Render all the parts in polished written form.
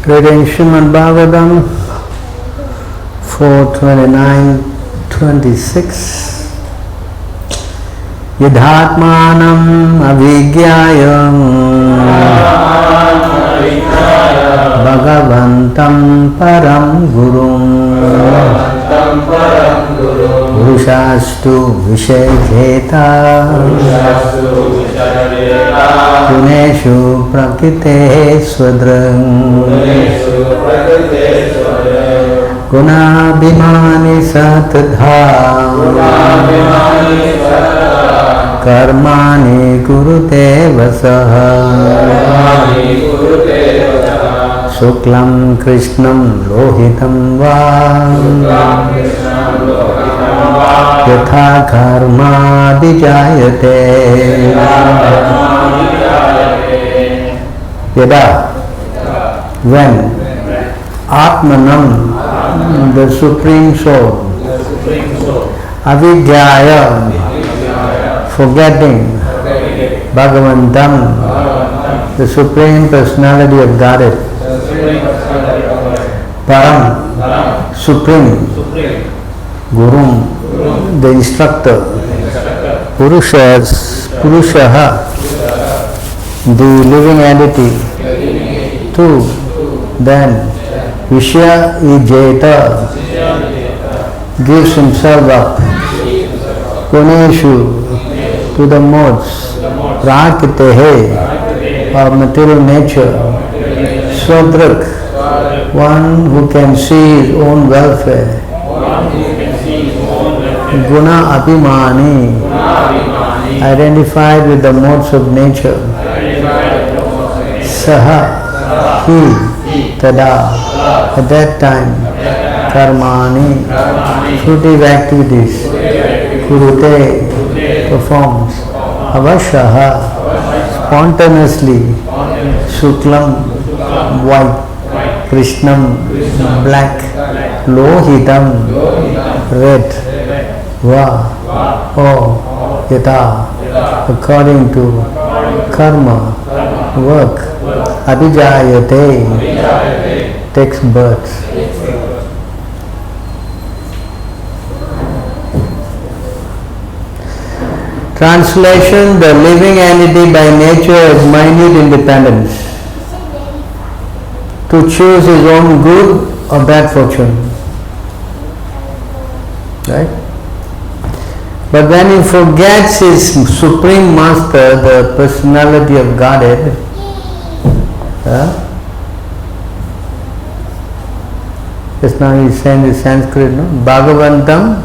Reading Srimad Bhagavatam 4:29-26. Yadhatmanam avigyayam Bhagavantam param gurum Purushastu vishayjeta Guneshu prakrite swadram Gunabhimani satadha Karmani kurute vasaha Shuklam Krishnam Lohitam va Yatha karma dijayate Yada, when Atmanam, the Supreme Soul, Avidyaya, forgetting, Bhagavantam, the Supreme Personality of Godhead, Param, Supreme, Gurum, the instructor, Purushaha, the living entity, two, then Vishya Ijeta gives himself up, Guneshu, to the modes, Prakitehe, of material nature, Swadrak, one who can see his own welfare, Guna Abhimani, identified with the modes of nature, Saha, he, Tada, at that time, Karmani, fruitive activities, Kurute, performs, Avashaha, spontaneously, Shuklam, white, Krishnam, black, Lohitam, red, Va, oh, Yata, according to karma, work, Abhijayate, takes birth. Translation: the living entity by nature has minute independence to choose his own good or bad fortune. Right? But when he forgets his Supreme Master, the personality of Godhead, just now he is saying the Sanskrit, no? Bhagavantam,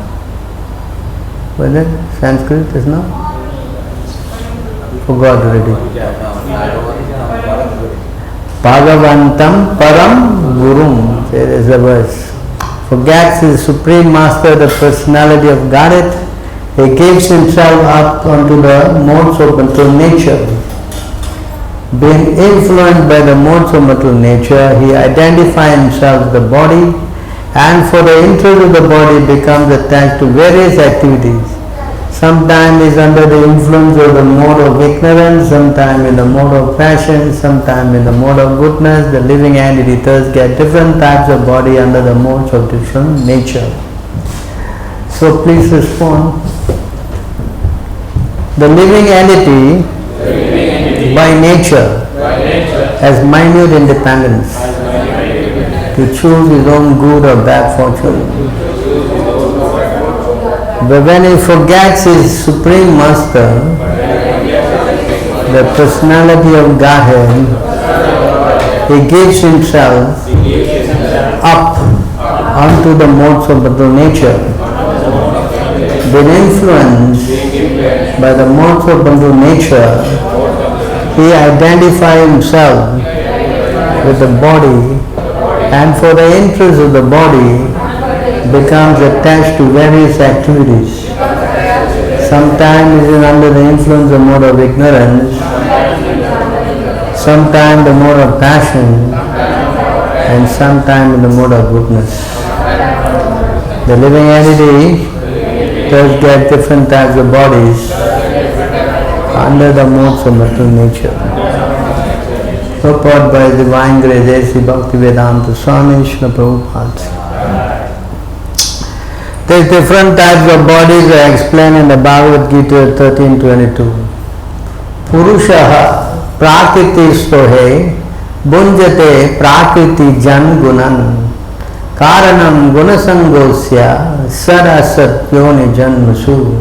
was it Sanskrit just now? Forgot already. Bhagavantam param gurum, there is a verse. Forgets his Supreme Master, the personality of Godhead, he gives himself up onto the modes of material nature. Being influenced by the modes of material nature, he identifies himself with the body, and for the interest of the body becomes attached to various activities. Sometimes he is under the influence of the mode of ignorance, sometimes in the mode of passion, sometimes in the mode of goodness. The living entity thus get different types of body under the modes of different nature. So please respond. The living entity by nature has minute independence to choose his own good or bad fortune. But when he forgets his Supreme Master, the personality of Godhead, he gives himself up onto the modes of material nature. Being influenced by the modes of material nature, he identifies himself with the body, and for the interest of the body becomes attached to various activities. Sometimes he is under the influence of mode of ignorance, sometimes the mode of passion, and sometimes in the mode of goodness. The living entity does get different types of bodies under the modes of material nature. purport by His Divine Grace A.C. Bhaktivedanta Swami Srila Prabhupada. There are different types of bodies are explained in the Bhagavad Gita 13:22. Purushaha prakriti stohe bunjate prakriti jan gunan karanam gunasangosya sarasat yoni janmasu.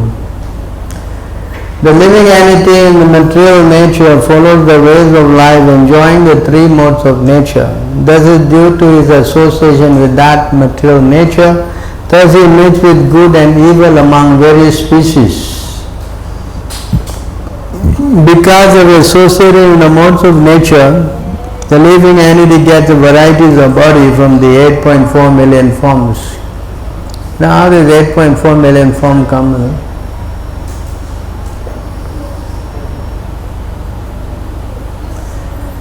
The living entity in the material nature follows the ways of life, enjoying the three modes of nature. This is due to his association with that material nature. Thus he meets with good and evil among various species. Because of associating in the modes of nature, the living entity gets a varieties of body from the 8.4 million forms. Now how does 8.4 million form come?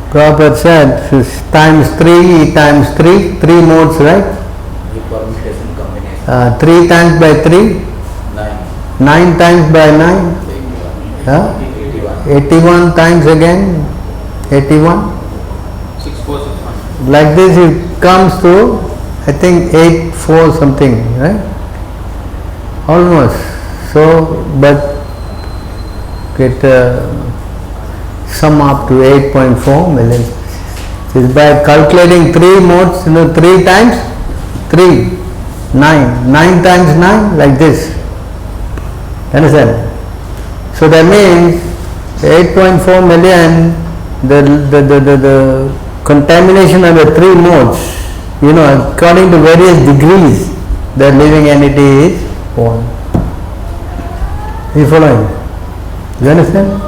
Prabhupada said times 3 times 3, 3 modes, right? 3 times by 3? 9 times by 9? 81 times again? 81? 6461. Like this it comes to, I think 84 something, right? Almost. So, but get sum up to 8.4 million species. It is by calculating 3 modes, 3 times 3, 9. 9 times 9, like this. Understand? So that means 8.4 million, the contamination of the 3 modes, according to various degrees, the living entity is born. You following? You understand?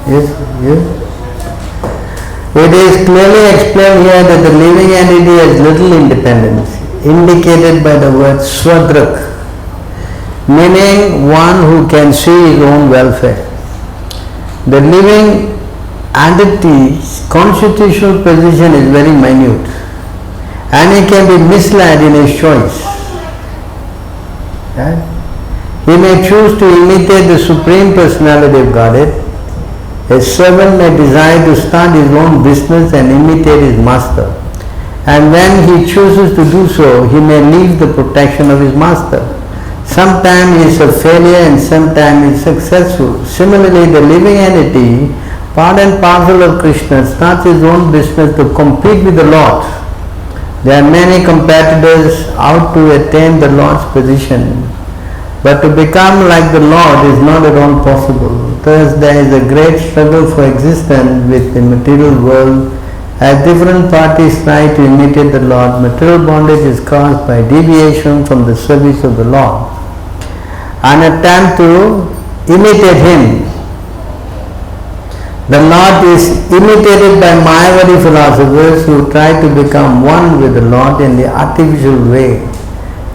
Yes, yes. It is clearly explained here that the living entity has little independence, indicated by the word swadrak, meaning one who can see his own welfare. The living entity's constitutional position is very minute, and he can be misled in his choice. Right? He may choose to imitate the Supreme Personality of Godhead. A servant may desire to start his own business and imitate his master. And when he chooses to do so, he may leave the protection of his master. Sometimes he is a failure and sometimes he is successful. Similarly, the living entity, part and parcel of Krishna, starts his own business to compete with the Lord. There are many competitors out to attain the Lord's position. But to become like the Lord is not at all possible. Thus there is a great struggle for existence with the material world. As different parties try to imitate the Lord, material bondage is caused by deviation from the service of the Lord. An attempt to imitate Him. The Lord is imitated by Mayavadi philosophers who try to become one with the Lord in the artificial way.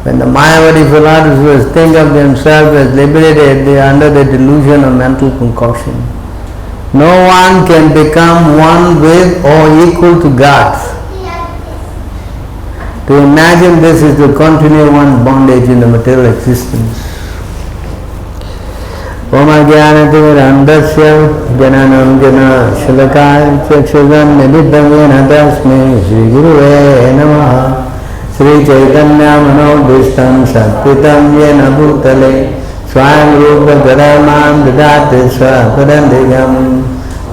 When the Mayavadi philosophers think of themselves as liberated, they are under the delusion of mental concoction. No one can become one with or equal to God. To imagine this is to continue one's bondage in the material existence. Om Ajnanatirandasya Jananam Jana Shalakaya Chakshudam Nididam Yena Tasmai Shri Guruve Namaha Shri Chaitanya Manobhishtam Satpitam Yena Bhutale Swayam Rupa Dharamam Dadati Swapadandigam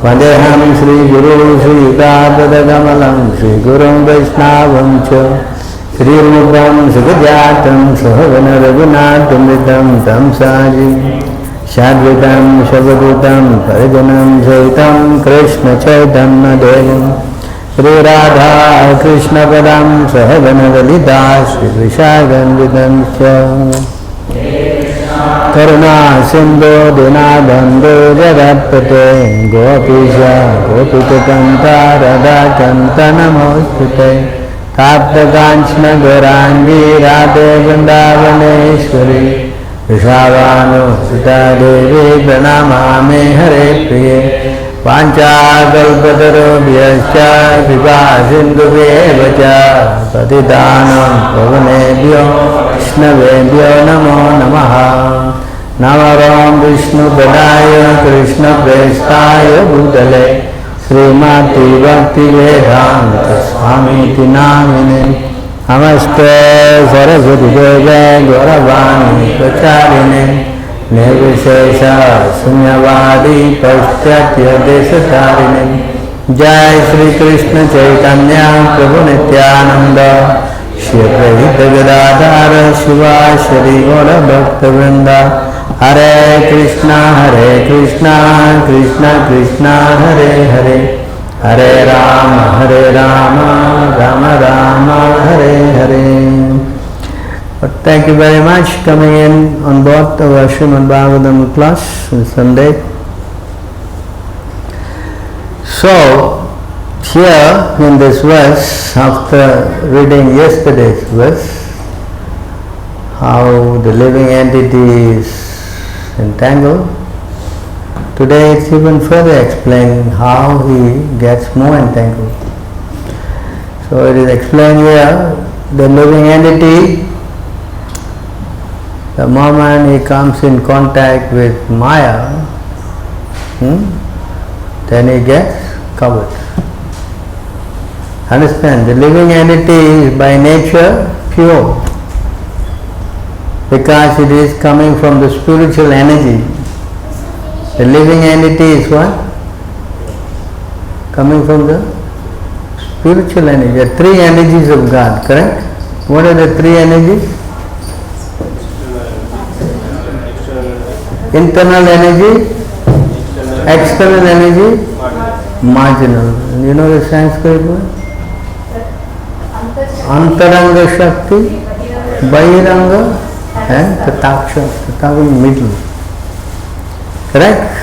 Vandeham Shri Guru Shri Yudhapadagamalam Shri Gurum Vaishnavam Cha Shri Rupam Sugajatam Sahavana Raghunatamritam Tamsaji Shadvitam Shabhadutam Parijanam Saitam Krishna Chaitanya Devam Shri Radha Krishna Padam Sahavana Valida Shri Vishaganvidam Cha Karuna Sindhu Dinabandhu Jagatpate Gopisha Gopikakanta Radha Kanta Namostute Tapta Kanchana Garangi Radhe Vrindavaneshwari Vishavanu Sita Devi Pranamami Hare Priye Panchakalpatarubhyascha Kripa Sindhubhyevacha Patitanam Pavanebhyo Vishnavebhyo Namo Namaha Namaram Vishnu Padaya Krishna Prestaya Bhutale Srimati Bhaktivedanta Swamiti Namine Namaste Saraswati Deve Gauravani Pracharine Nirvishesha Sunyavadi Paschatya Desatarine Jai Shri Krishna Chaitanya Prabhu Nityananda Shri Advaita Gadadhara Shivashri Gaura Bhakta Vrinda Hare Krishna Krishna Krishna Hare Hare Hare Rama Rama Rama Hare Hare. But thank you very much coming in on board our Srimad Bhagavatam class on Sunday. So here in this verse, after reading yesterday's verse, how the living entity is entangled, today it's even further explained how he gets more entangled. So it is explained here, the living entity, the moment he comes in contact with Maya, then he gets covered. Understand, the living entity is by nature pure, because it is coming from the spiritual energy. The living entity is what? Coming from the spiritual energy. There are three energies of God, correct? What are the three energies? Internal energy, external energy, marginal. And you know the Sanskrit word? Antaranga Shakti, Bahiranga, and Tataksha. Tataksha in middle. Correct?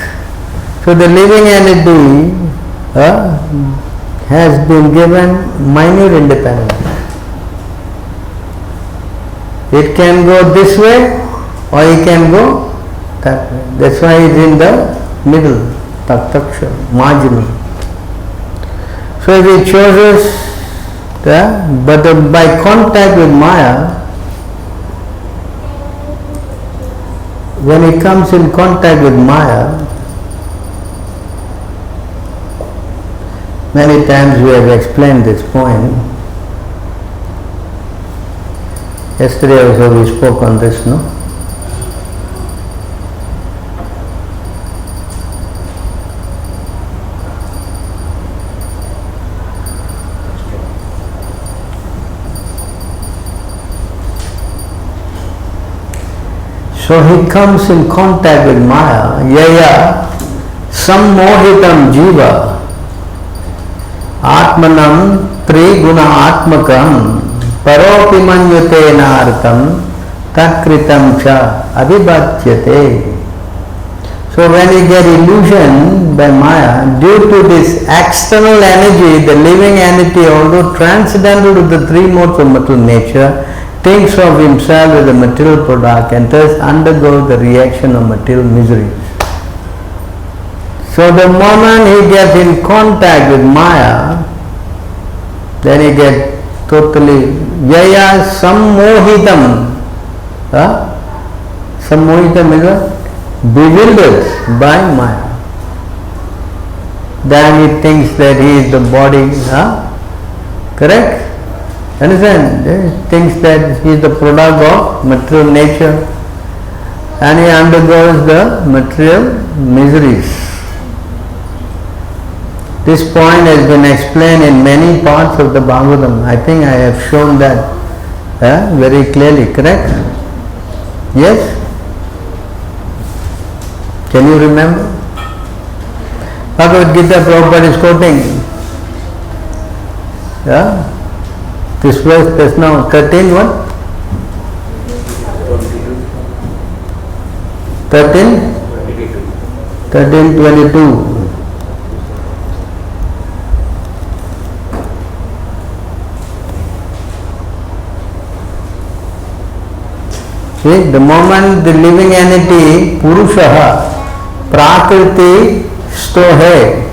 So the living entity has been given minute independence. It can go this way or it can go that way. That's why it's in the middle, Tataksha, marginal. So if he chooses, but by contact with Maya, when he comes in contact with Maya, many times we have explained this point. Yesterday also we spoke on this, no? So he comes in contact with Maya, yaya sammohitam jiva atmanam triguna atmakam paropi manyate nartam takritam cha adibhatyate. So when he gets illusion by Maya, due to this external energy, the living entity, although transcendental to the three modes of material nature, thinks of himself as a material product and thus undergoes the reaction of material miseries. So the moment he gets in contact with Maya, then he gets totally yaya sammohitam. Sammohitam is what? Bewildered by Maya. Then he thinks that he is the body. Correct? Understand? He thinks that he is the product of material nature and he undergoes the material miseries. This point has been explained in many parts of the Bhagavatam. I think I have shown that very clearly, correct? Yes? Can you remember? Bhagavad Gita Prabhupada is quoting. This verse is now 13 what? 13:22. See, the moment the living entity, Purushaha, Prakriti Stohe,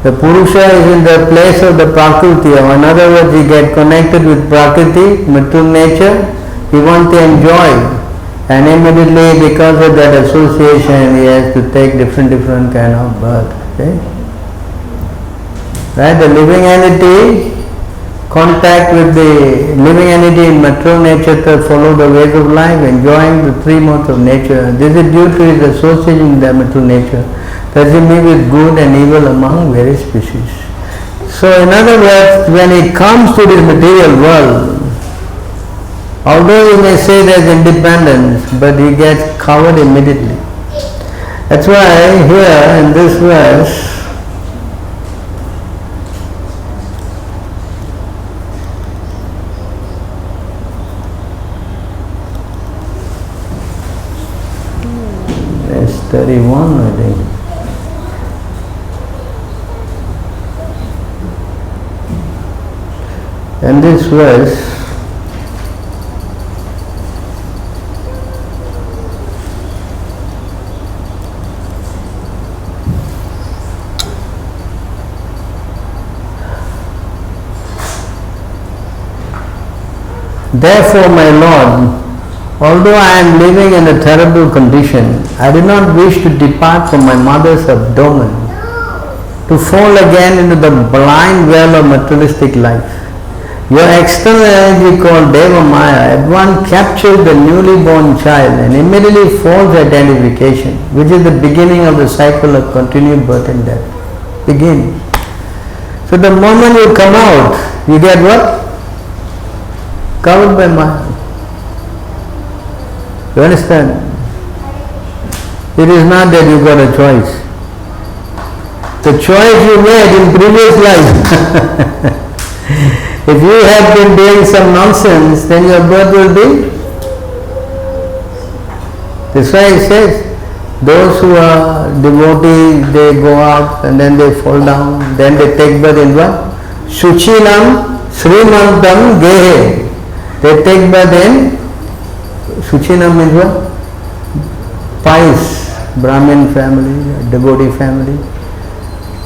the Purusha is in the place of the Prakriti, or in other words, he gets connected with Prakriti, material nature, he wants to enjoy, and immediately because of that association he has to take different kind of birth. Okay? Right? The living entity, contact with the living entity in material nature to follow the ways of life, enjoying the three modes of nature. This is due to his association with the material nature. Thus he meets with good and evil among various species. So in other words, when he comes to this material world, although you may say there's independence, but he gets covered immediately. That's why here in this verse, verse 31, I think. In this verse, therefore, my Lord, although I am living in a terrible condition, I do not wish to depart from my mother's abdomen, to fall again into the blind well of materialistic life. Your external energy called Deva Maya at once captures the newly born child and immediately false identification, which is the beginning of the cycle of continued birth and death. Begin. So the moment you come out, you get what? Covered by Maya. You understand? It is not that you got a choice. The choice you made in previous life. If you have been doing some nonsense, then your birth will be. That's why it says, those who are devotees, they go up and then they fall down, then they take birth in what? Suchinam Srimantam Gehe. They take birth in, Suchinam means what? Pious Brahmin family, devotee family.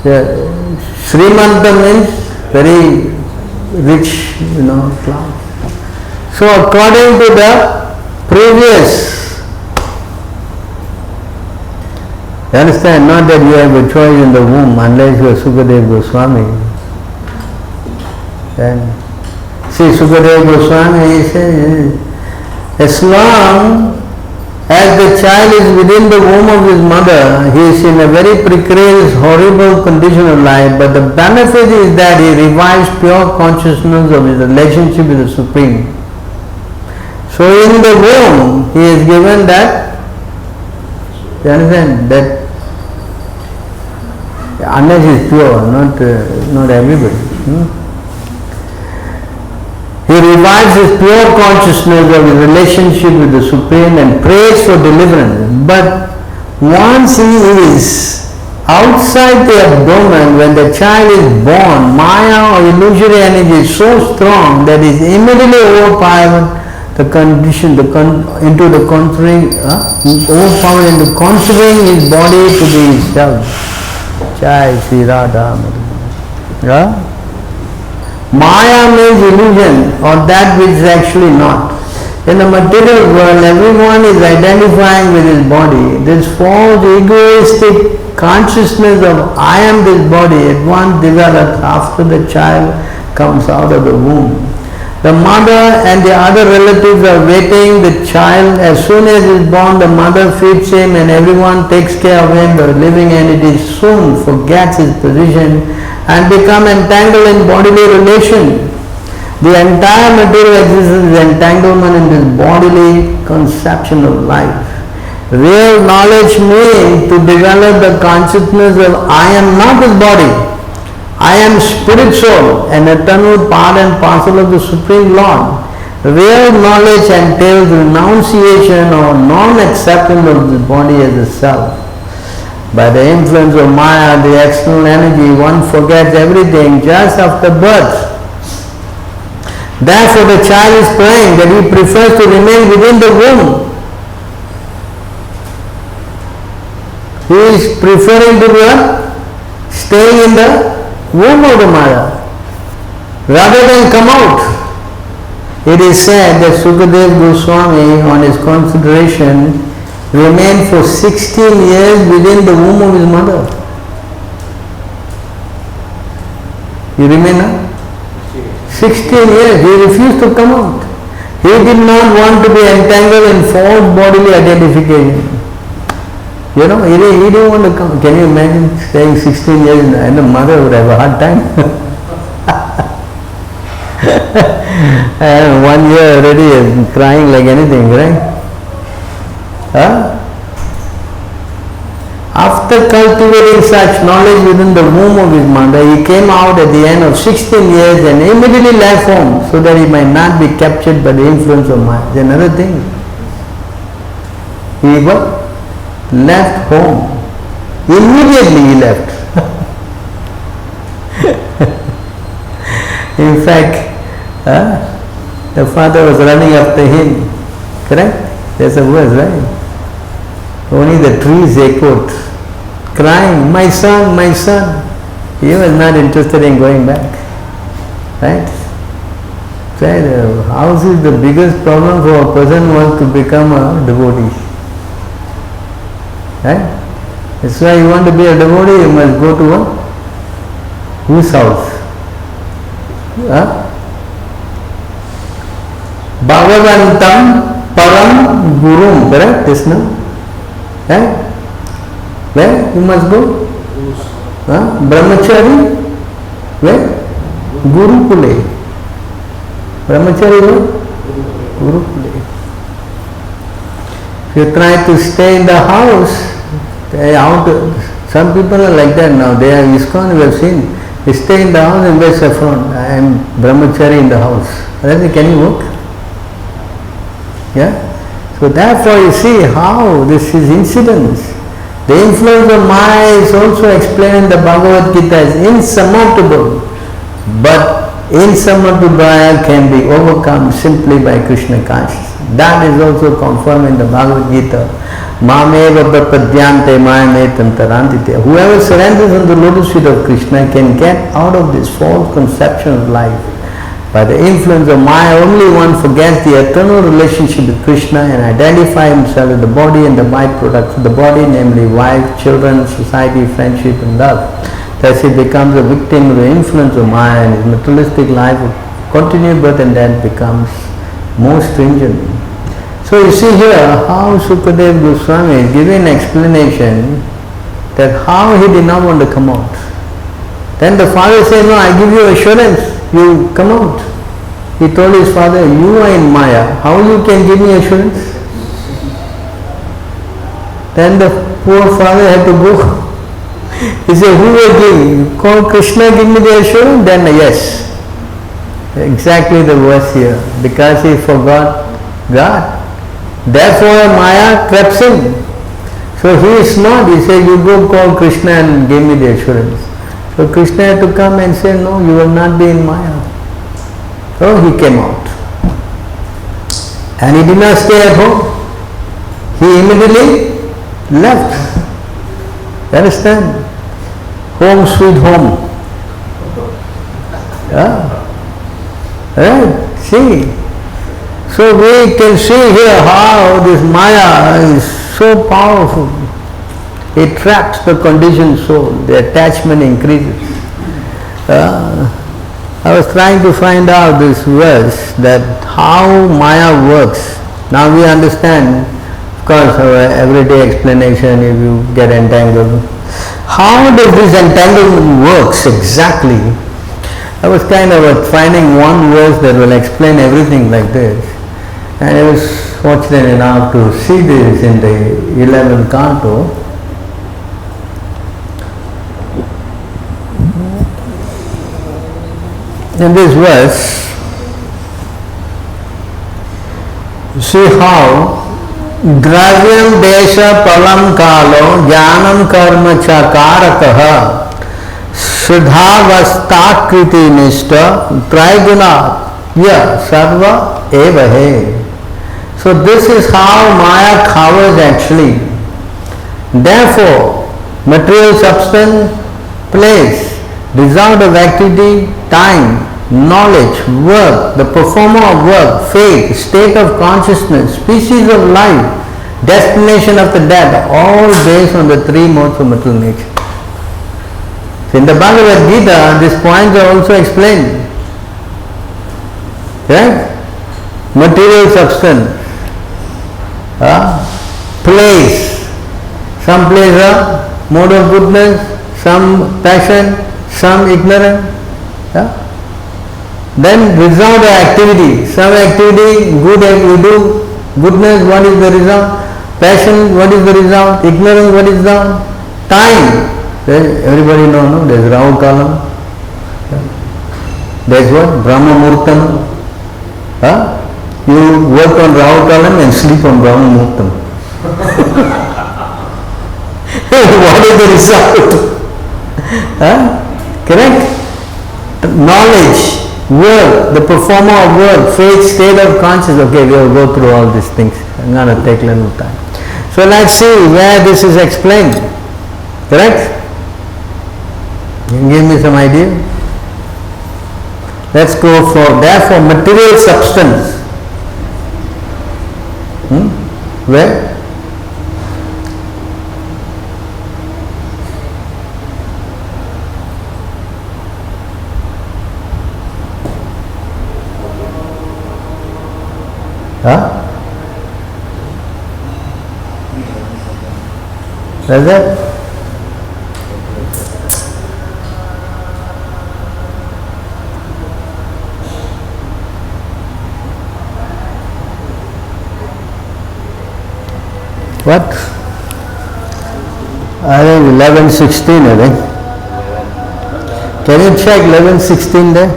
The Srimantam means very rich, class. So according to the previous, you understand, not that you have a choice in the womb unless you are Sukadev Goswami. Then, see Sukadev Goswami, he says, as long as the child is within the womb of his mother, he is in a very precarious, horrible condition of life, but the benefit is that he revives pure consciousness of his relationship with the Supreme. So in the womb, he is given that, you understand, that unless he is pure, not everybody. He revives his pure consciousness of his relationship with the Supreme and prays for deliverance. But once he is outside the abdomen, when the child is born, Maya or illusory energy is so strong that it immediately overpowered the condition, into considering his body to be himself. Jai Sri Radha. Yeah? Maya means illusion or that which is actually not. In the material world, everyone is identifying with his body. This false egoistic consciousness of I am this body at once develops after the child comes out of the womb. The mother and the other relatives are waiting the child. As soon as he is born, the mother feeds him and everyone takes care of him. The living entity soon forgets his position and become entangled in bodily relation. The entire material existence is entanglement in this bodily conception of life. Real knowledge means to develop the consciousness of I am not this body. I am spirit soul, an eternal part and parcel of the Supreme Lord. Real knowledge entails renunciation or non-acceptance of the body as a self. By the influence of Maya, the external energy, one forgets everything just after birth. Therefore the child is praying that he prefers to remain within the womb. He is preferring to be staying in the womb of the Maya rather than come out. It is said that Sukadev Goswami, on his consideration, remained for 16 years within the womb of his mother. You remember? 16 years. He refused to come out. He did not want to be entangled in false bodily identification. You know, he didn't want to come. Can you imagine staying 16 years and the mother would have a hard time? And 1 year already is crying like anything, right? Huh? After cultivating such knowledge within the womb of his mother, he came out at the end of 16 years and immediately left home so that he might not be captured by the influence of Maya. That's another thing. He left home. Immediately he left. In fact, the father was running after him. Correct? There's a verse, right? Only the trees echoed, crying, my son, my son. He was not interested in going back. Right? So, house is the biggest problem for a person who wants to become a devotee. Right? That's why you want to be a devotee, you must go to whose house? Bhagavantam Param Gurum, correct? This no? Where you must go? Brahmachari? Where? Gurukule. Brahmachari where? Gurukule. If you try to stay in the house, some people are like that now. They are ISKCON, we have seen. They stay in the house and wear saffron. I am brahmachari in the house. Can you work? Yeah? So therefore you see how this is incidence. The influence of Maya is also explained in the Bhagavad Gita as insurmountable. But insurmountable can be overcome simply by Krishna consciousness. That is also confirmed in the Bhagavad Gita. Mameva prapadyante mayametam tarantite. Whoever surrenders on the lotus feet of Krishna can get out of this false conception of life. By the influence of Maya, only one forgets the eternal relationship with Krishna and identify himself with the body and the byproducts of the body, namely wife, children, society, friendship and love. Thus he becomes a victim of the influence of Maya and his materialistic life of continued birth and death becomes more stringent. So you see here how Sukadeva Goswami is giving an explanation that how he did not want to come out. Then the father said, no, I give you assurance, you come out. He told his father, you are in Maya, how you can give me assurance? Then the poor father had to go. He said, who will give? Call Krishna, give me the assurance? Then yes. Exactly the verse here. Because he forgot God. Therefore Maya crept in. So he is not. He said, you go call Krishna and give me the assurance. So Krishna had to come and say, no, you will not be in Maya. So he came out. And he did not stay at home. He immediately left. You understand? Home sweet home. Yeah. Right? See. So we can see here how this Maya is so powerful. It traps the conditioned soul. The attachment increases. I was trying to find out this verse that how Maya works. Now we understand, of course, our everyday explanation if you get entangled. How does this entanglement works exactly? I was kind of finding one verse that will explain everything like this. And I was fortunate enough to see this in the 11th canto. In this verse, you see how Dravyam Desha Palam Kalo Jnanam Karma Chakarakaha Sridhavastakriti Nishta Traiguna Ya Sarva Evahe. So this is how Maya covers actually. Therefore, material substance, place, result of activity, time, knowledge, work, the performer of work, fate, state of consciousness, species of life, destination of the death, all based on the three modes of material nature. So in the Bhagavad Gita, these points are also explained. Right? Material substance, place, some place mode of goodness, some passion, some ignorance. Then result of activity, some activity, good we do, goodness, what is the result? Passion, what is the result? Ignorance, what is the time? Everybody know, no? There's Rahu Kalam. There's what? Brahma Murtam. You work on Rahu Kalam and sleep on Brahma Murtam. What is the result? Correct? Knowledge, work, the performer of work, faith, state of consciousness. Okay, we will go through all these things. I'm going to take a little time. So let's see where this is explained. Correct? You can give me some idea? Let's go for, therefore, material substance. Where? That's it? What? I think 11:16, I think. Can you check 11:16 there?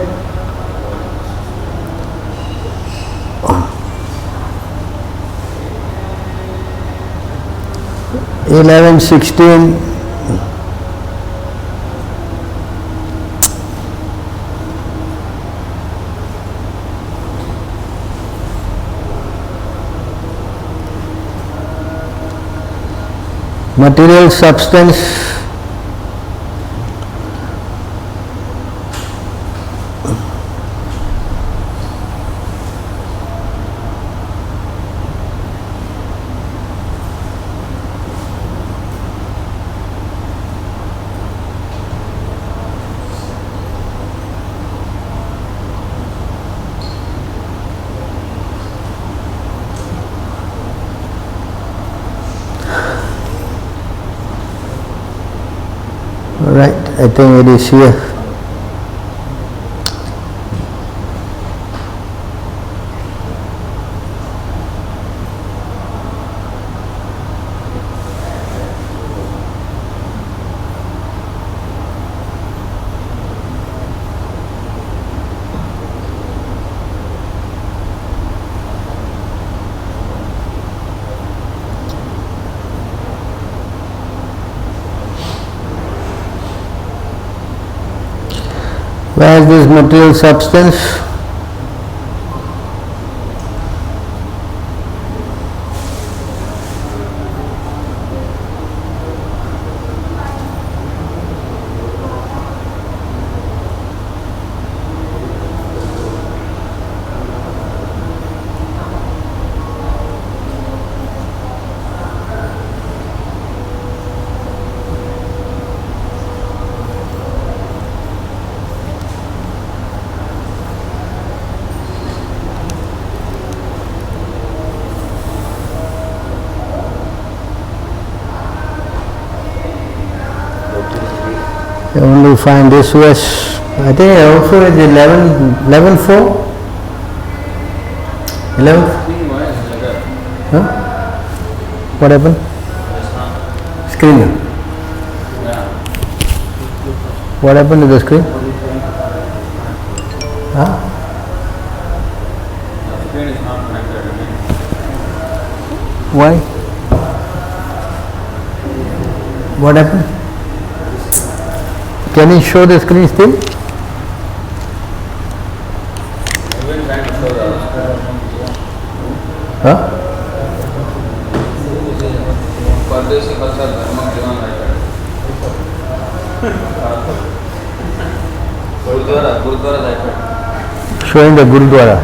Eleven 16. Material substance. Right, I think it is here. Where is this material substance? You only find this verse. I think also is 11:4. 11. Huh? What happened? Screen. What happened to the screen? Huh? The screen is not connected. Why? What happened? Can you show the screen still? Even trying to show the Huh? Pardesi Khalsa Dharma Diwan iPad. Gurudwara iPad. Showing the Gurudwara.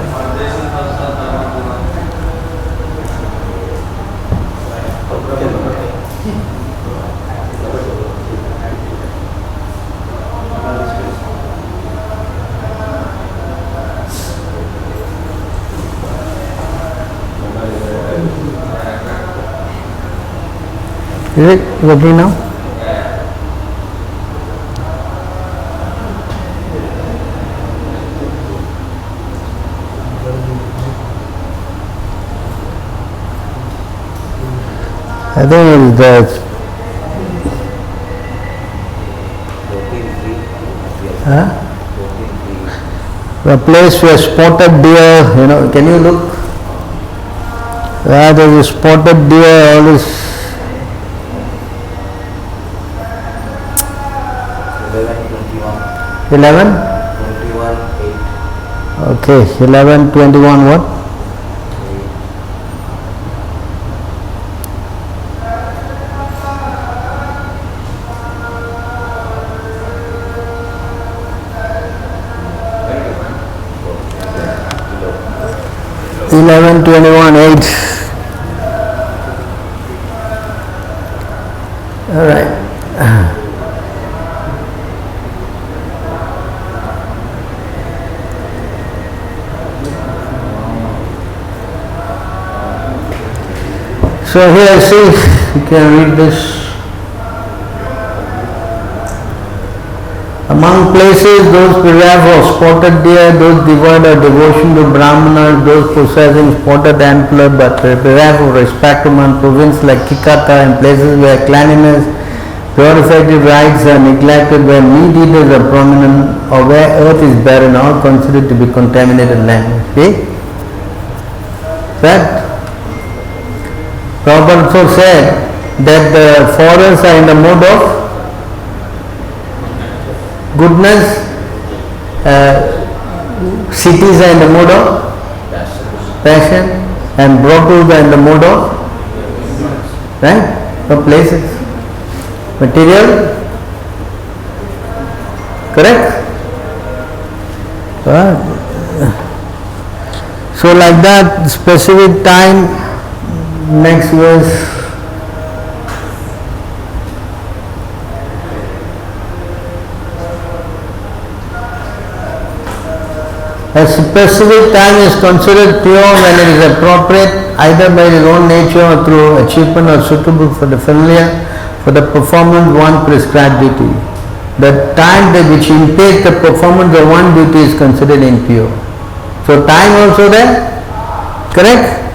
Is it working now? I think it's the place where spotted deer, can you look? There is a spotted deer, all this. 11? 21, 8. Okay, 11, 21 what? Eleven, 21, 8. All right. So here, see, you can read this. Among places, those preserved for spotted deer, those devoid of devotion to Brahmanas, those possessing spotted antler but preserved for respect among provinces like Kikata, and places where cleanliness, purified rites are neglected, where meat eaters are prominent, or where earth is barren, all considered to be contaminated land. See? That Prabhupada also said that the forests are in the mode of goodness, cities are in the mode of passion, and brothels are in the mode of, right? The places, material, correct? So like that, specific time, next verse. A specific time is considered pure when it is appropriate, either by its own nature or through achievement or suitable for the familiar, for the performance of one prescribed duty. The time that which impedes the performance of one duty is considered impure. So time also there, correct?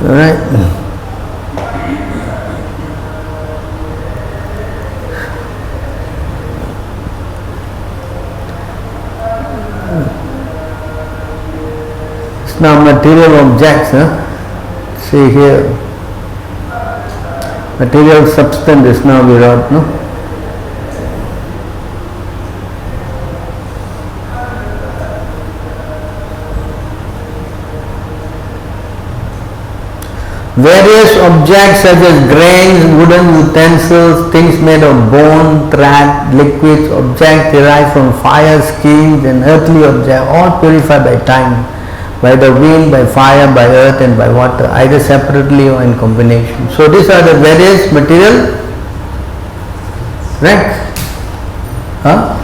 Alright. It's now material objects, see here. Material substance is now Virat, no? Various objects such as grains, wooden utensils, things made of bone, thread, liquids, objects derived from fire, skins, and earthly objects, all purified by time, by the wind, by fire, by earth, and by water, either separately or in combination. So these are the various material, right? Huh?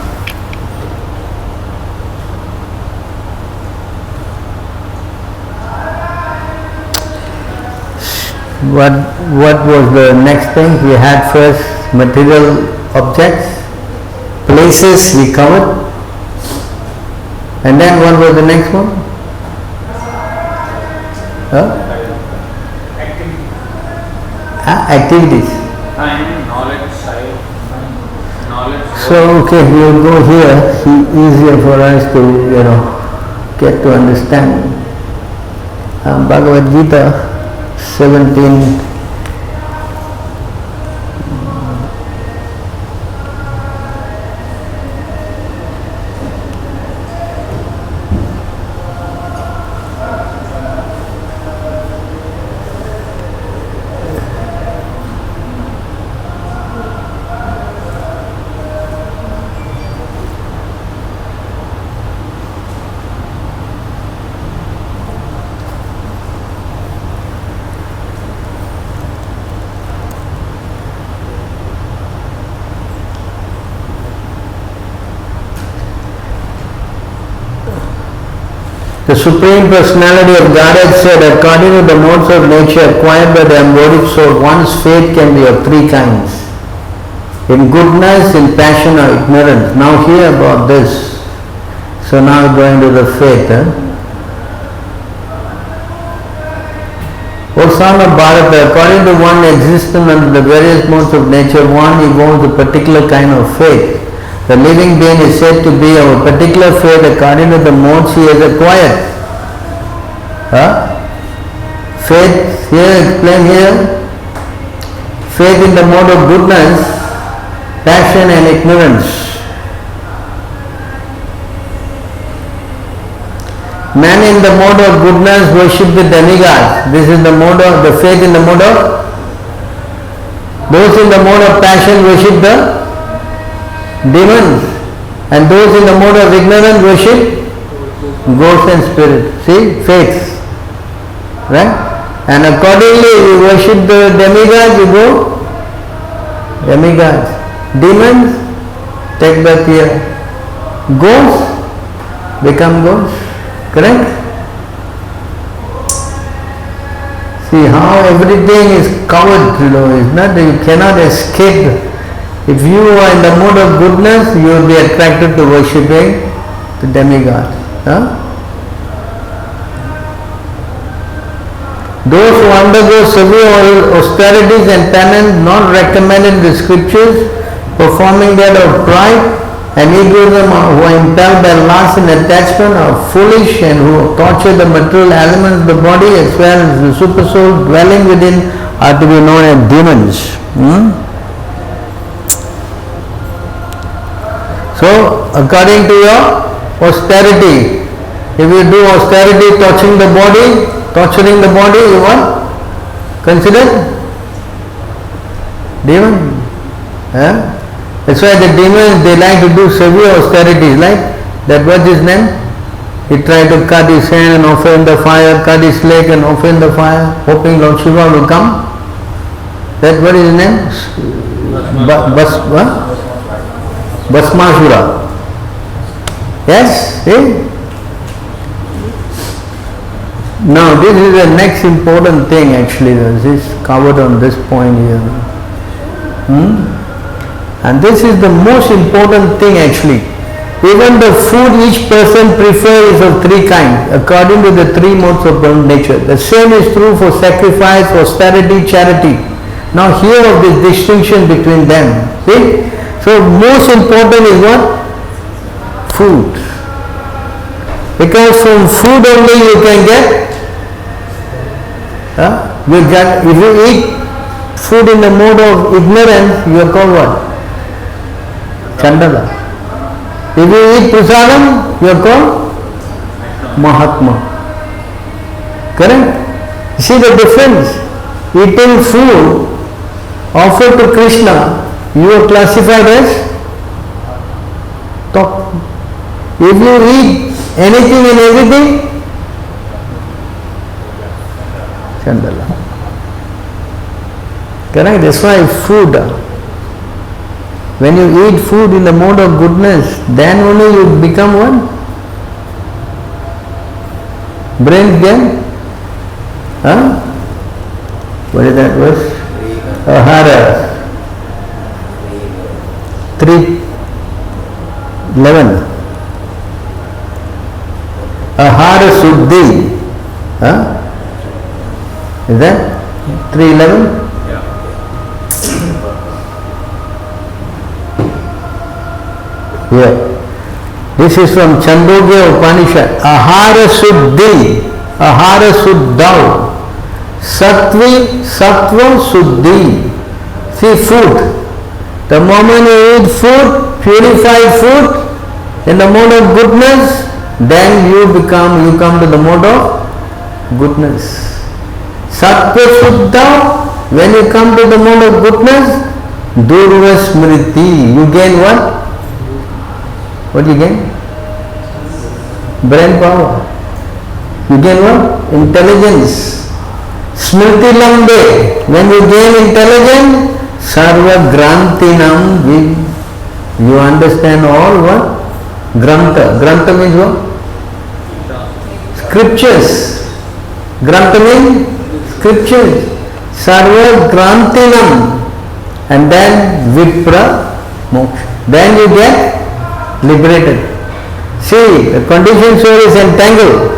What was the next thing? We had first material objects, places we covered, and then what was the next one? Activities. Time, knowledge, sight, knowledge. So okay, we will go here. Easier for us to get to understand. Bhagavad Gita 17. The Supreme Personality of Godhead said, according to the modes of nature acquired by the embodied soul, one's faith can be of three kinds. In goodness, in passion or ignorance. Now hear about this. So now going to the faith. O son of Bharata, according to one existent under the various modes of nature, one evolves a particular kind of faith. The living being is said to be of a particular faith according to the modes he has acquired. Faith, here, explain here. Faith in the mode of goodness, passion and ignorance. Man in the mode of goodness worship the demigods. This is the mode of the faith in the mode of. Those in the mode of passion worship the demons, and those in the mode of ignorance worship ghosts and spirits. See, faith, right? And accordingly, you worship the demigods, you go demigods. Demons, take birth here. Ghosts, become ghosts. Correct? See how everything is covered, it's not that you cannot escape. If you are in the mode of goodness, you will be attracted to worshipping the demigod. Those who undergo severe austerities and penance not recommended in the scriptures, performing that of pride and egoism, who are impelled by lust and attachment, are foolish, and who torture the material elements of the body as well as the super soul dwelling within, are to be known as demons. So, according to your austerity, if you do austerity torturing the body, you are considered demon. That's why the demons, they like to do severe austerities, like that, what's his name? He tried to cut his hand and offer in the fire, cut his leg and offer in the fire, hoping Lord Shiva will come. That, what is his name? Bhasmasura. Yes? See? Now this is the next important thing actually, this is covered on this point here. And this is the most important thing actually. Even the food each person prefers is of three kinds, according to the three modes of nature. The same is true for sacrifice, austerity, charity. Now hear of this distinction between them. See? So most important is what? Food. Because from food only you can get, if you eat food in the mode of ignorance, you are called what? Chandala. If you eat prasadam, you are called Mahatma. Correct? You see the difference? Eating food offered to Krishna, you are classified as top. If you eat anything and everything, Chandala. Correct? That's why food. When you eat food in the mode of goodness, then only you become what? Brain again? What is that verse? Ahara. 3:11. Ahara Suddhi. Is that 3:11? Yeah. This is from Chandogya Upanishad. Ahara Suddhi, Ahara Suddhau, Sattvi, Sattva Suddhi. See, food. The moment you eat food, purified food, in the mode of goodness, then you come to the mode of goodness. Sattva Suddhau, when you come to the mode of goodness, Durva Smriti, you gain what? What do you gain? Brain power. You gain what? Intelligence. Smriti Lambe. When you gain intelligence, Sarva Grantinam, you understand all what? Granta. Granta means what? scriptures. Granta means scriptures. Sarva Grantinam. And then Vipra Moksha. Then you get liberated. See, the conditioned soul is entangled.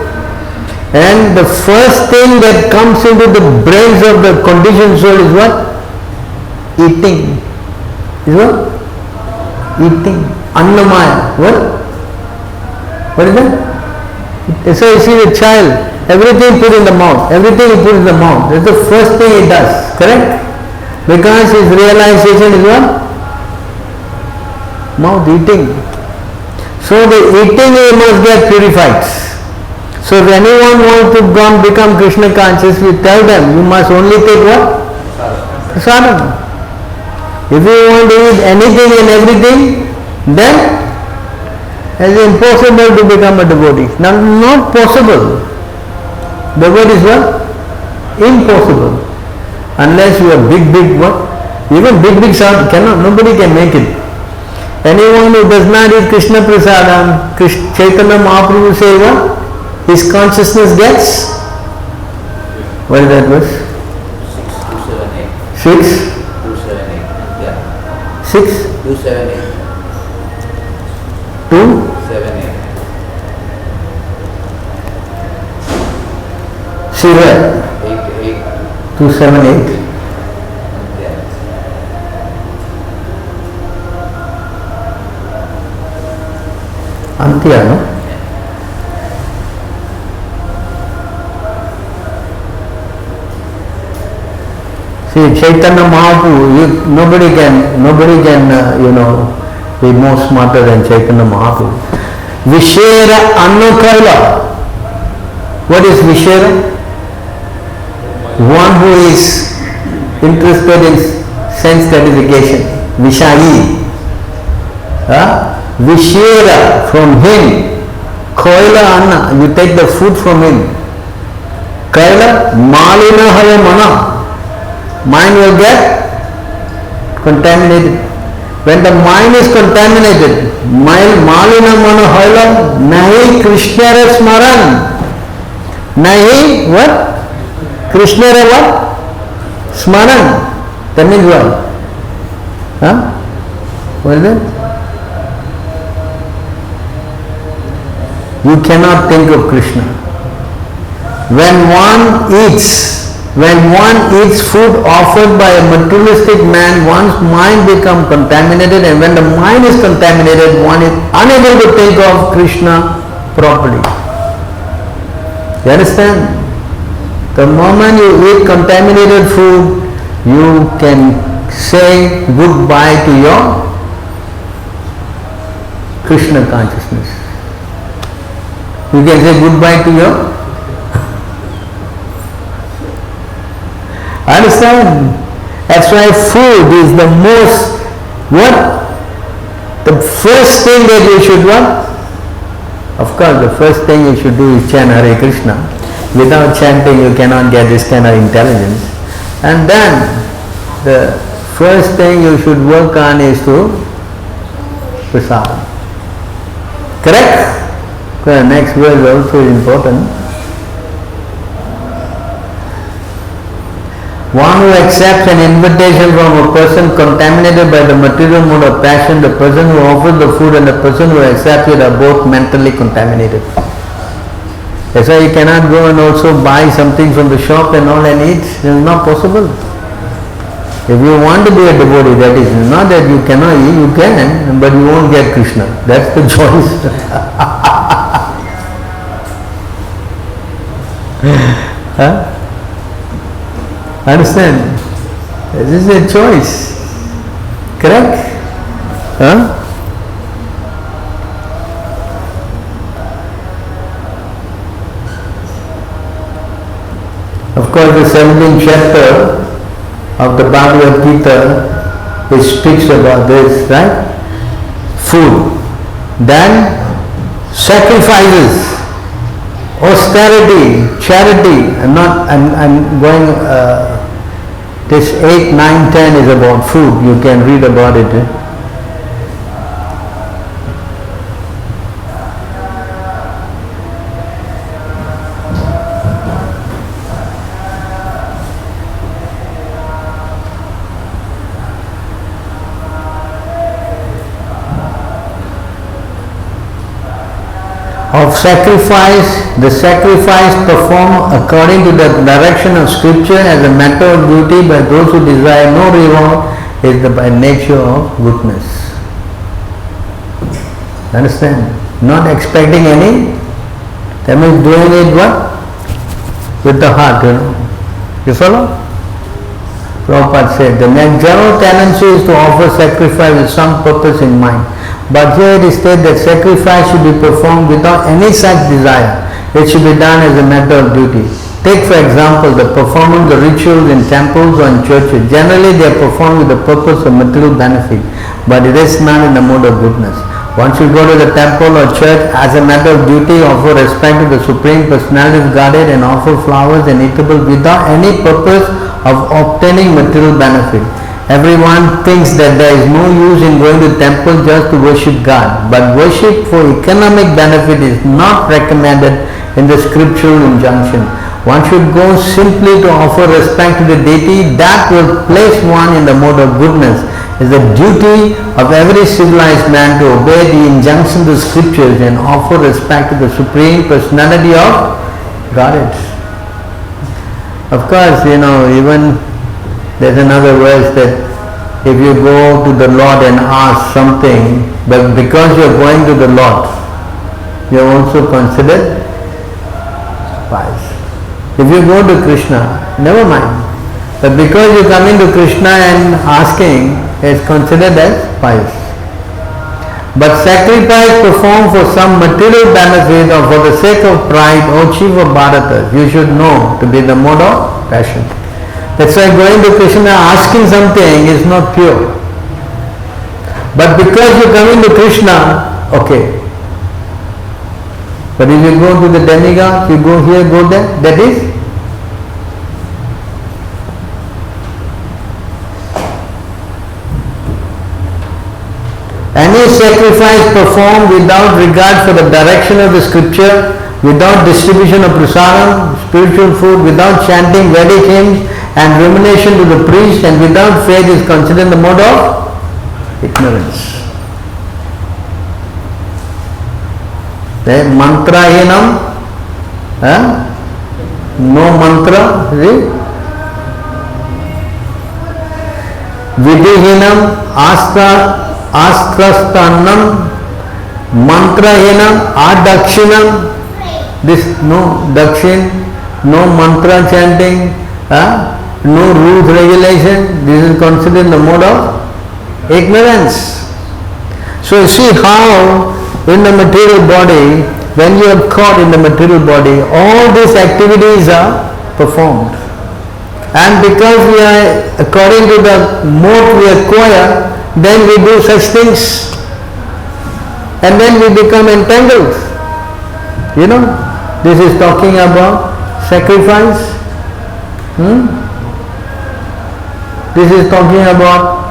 And the first thing that comes into the brains of the conditioned soul is what? Eating. Is what? Eating. Annamaya. What? What is that? So you see the child, everything put in the mouth. Everything he puts in the mouth. That's the first thing he does. Correct? Because his realization is what? Mouth eating. So the eating he must get purified. So if anyone wants to become Krishna conscious, we tell them, you must only take what? Prasadam. If you want to eat anything and everything, then it's impossible to become a devotee. Now, not possible. The word is what? Impossible. Unless you are big what? Even big sadhu cannot, nobody can make it. Anyone who does not eat Krishna Prasadam, Chaitanya Mahaprabhu say what? His consciousness gets? What is that verse? 6, 278. 6? 278. 278. 78. See where? 278. Antya, no? See, Chaitanya Mahaprabhu, nobody can, be more smarter than Chaitanya Mahaprabhu. Vishera Annukaila. What is Vishera? One who is interested in sense gratification. Vishayi. Vishera, from him. Koila Anna, you take the food from him. Kaila, Malina Haya Mana. Mind will get contaminated. When the mind is contaminated, Malina Mana Haya, Nahi Krishna Smaran. Nahi what? Krishna what? Smaran. That means what? What is it? You cannot think of Krishna. When one eats food offered by a materialistic man, one's mind becomes contaminated, and when the mind is contaminated, one is unable to think of Krishna properly. You understand? The moment you eat contaminated food, you can say goodbye to your Krishna consciousness. You can say goodbye to your... Understand? That's why food is the most... What? The first thing that you should what? Of course, the first thing you should do is chant Hare Krishna. Without chanting, you cannot get this kind of intelligence. And then, the first thing you should work on is to prasad. Correct? The next verse also is important. One who accepts an invitation from a person contaminated by the material mode of passion, the person who offers the food and the person who accepts it are both mentally contaminated. That's why you cannot go and also buy something from the shop and all and eat. It is not possible. If you want to be a devotee, that is not that you cannot eat, you can, but you won't get Krishna. That's the choice. Understand? This is a choice. Correct? Of course, the 17th chapter of the Bhagavad Gita, it speaks about this, right? Food. Then sacrifices, austerity, charity. I'm going, this 8, 9, 10 is about food. You can read about it. of sacrifice, the sacrifice performed according to the direction of scripture as a matter of duty by those who desire no reward is the by nature of goodness. Understand? Not expecting any, that means doing it what? With the heart, You follow? Prabhupada said, the general tendency is to offer sacrifice with some purpose in mind. But here it is said that sacrifice should be performed without any such desire. It should be done as a matter of duty. Take for example the performance of rituals in temples or in churches. Generally they are performed with the purpose of material benefit, but it is not in the mode of goodness. Once you go to the temple or church as a matter of duty, offer respect to the Supreme Personality of Godhead and offer flowers and eatables without any purpose of obtaining material benefit. Everyone thinks that there is no use in going to temple just to worship God, but worship for economic benefit is not recommended in the scriptural injunction. One should go simply to offer respect to the deity. That will place one in the mode of goodness. It is the duty of every civilized man to obey the injunction of the scriptures and offer respect to the Supreme Personality of Godhead. Of course, even there's another verse that if you go to the Lord and ask something, but because you're going to the Lord, you're also considered pious. If you go to Krishna, never mind. But because you come into Krishna and asking, it's considered as pious. But sacrifice performed for some material benefit or for the sake of pride or chief of Bharata, you should know to be the mode of passion. That's why going to Krishna asking something is not pure. But because you come into Krishna, okay. But if you go to the demigod, you go here, go there, that is any sacrifice performed without regard for the direction of the scripture, without distribution of prasadam, spiritual food, without chanting Vedic hymns and rumination to the priest, and without faith is considered the mode of ignorance. Mantrahinam, no mantra, Vidihinam, astrasthanam, mantrahinam, adakshinam, this no dakshin, no mantra chanting, no rules regulation, this is considered the mode of ignorance. So you see how in the material body, when you are caught in the material body, all these activities are performed. And because we are, according to the mode we acquire, then we do such things. And then we become entangled. This is talking about sacrifice. This is talking about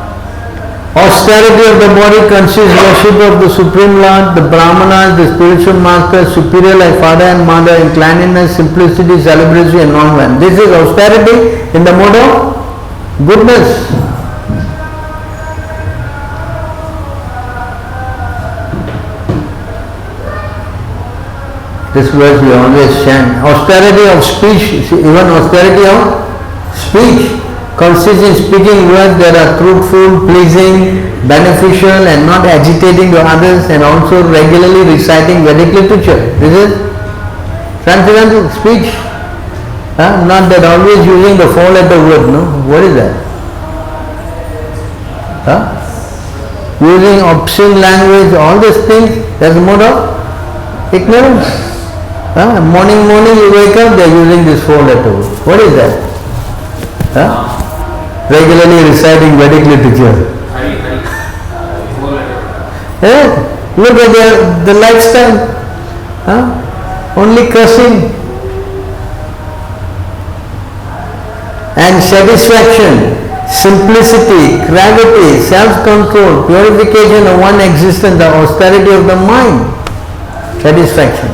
austerity of the body consists worship of the Supreme Lord, the Brahmanas, the spiritual masters, superior like father and mother, in cleanliness, simplicity, celibacy and non-violence. This is austerity in the mode of goodness. This verse we always chant. Austerity of speech, even austerity of speech consists in speaking words that are truthful, pleasing, beneficial and not agitating to others, and also regularly reciting Vedic literature. This is transcendental speech. Not that always using the 4-letter word, no? What is that? Using obscene language, all these things, that's a mode of ignorance. Morning you wake up, they are using this 4-letter word. What is that? Regularly reciting Vedic literature. Look at the lifestyle. Only cursing. And satisfaction, simplicity, gravity, self-control, purification of one existence, the austerity of the mind. Satisfaction.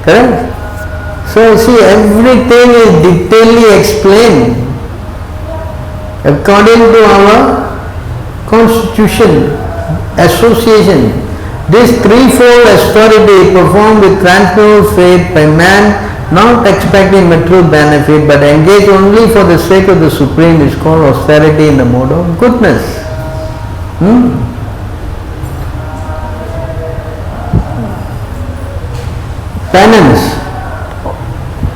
Correct? So see, everything is detailedly explained according to our constitution, association. This threefold austerity performed with transcendental faith by man, not expecting material benefit but engaged only for the sake of the Supreme, is called austerity in the mode of goodness. Penance,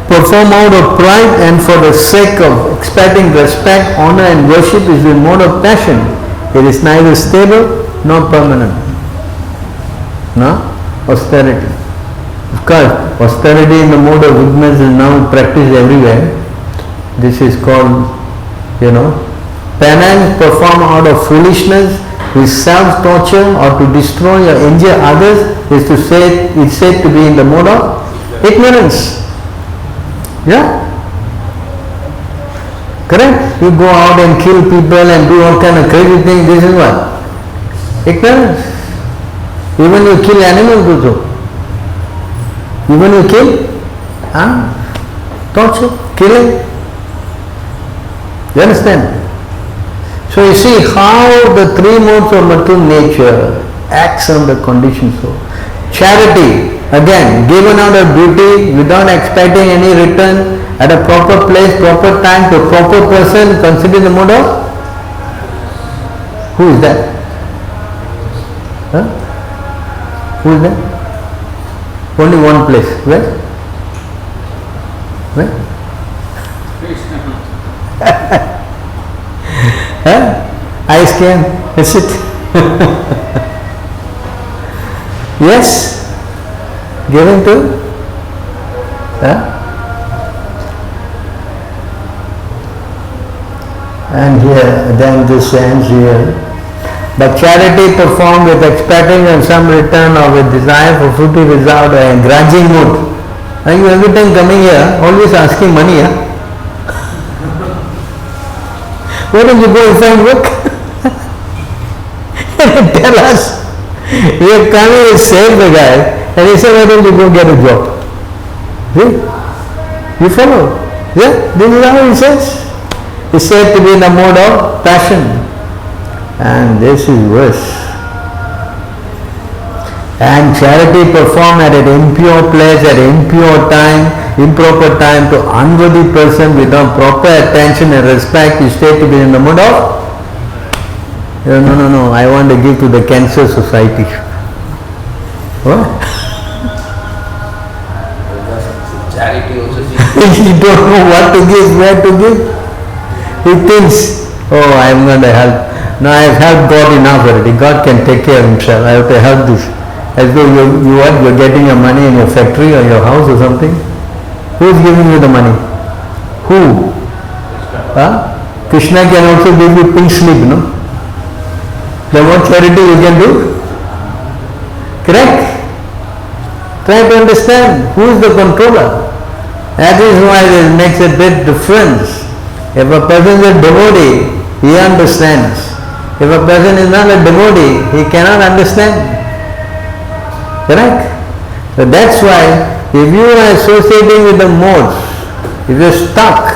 performed out of pride and for the sake of expecting respect, honor and worship, is the mode of passion. It is neither stable nor permanent. No? Austerity. Of course, austerity in the mode of goodness is now practiced everywhere. This is called, penance performed out of foolishness, is self-torture or to destroy or injure others, it's said to be in the mode of ignorance. Yeah? Correct? You go out and kill people and do all kind of crazy things, this is what? Ignorance. Even you kill animals also. Even you kill, torture, killing. You understand? So you see how the three modes of material nature acts on the conditioned soul. Charity, again, given out of duty without expecting any return, at a proper place, proper time, to a proper person, considered the mode of? Who is that? Who is that? Only one place. Where? Where? Ice cream, is it? Yes? Given to? And here, then this ends here. But charity performed with expecting of some return or with desire for fruitful result or a grudging mood. And you every time coming here, always asking money, Why don't you go and find work? And tell us, you are coming to save the guy, and he said, why don't you go get a job? See? You follow? Yeah? This is how he says. He said to be in a mode of passion. And this is worse. And charity performed at an impure place, at an impure time, improper time, to unworthy person without proper attention and respect, is said to be in the mode of, no, I want to give to the cancer society. What? Charity also. He don't know what to give, where to give. He thinks, I am going to help. No, I have helped God enough already. God can take care of himself. I have to help this. As though you're getting your money in your factory or your house or something. Who is giving you the money? Who? Krishna can also give you pink slip, no? Then what charity you can do? Correct? Try to understand who is the controller. That is why it makes a big difference. If a person is a devotee, he understands. If a person is not a devotee, he cannot understand. Correct? So that's why if you are associating with the modes, if you are stuck,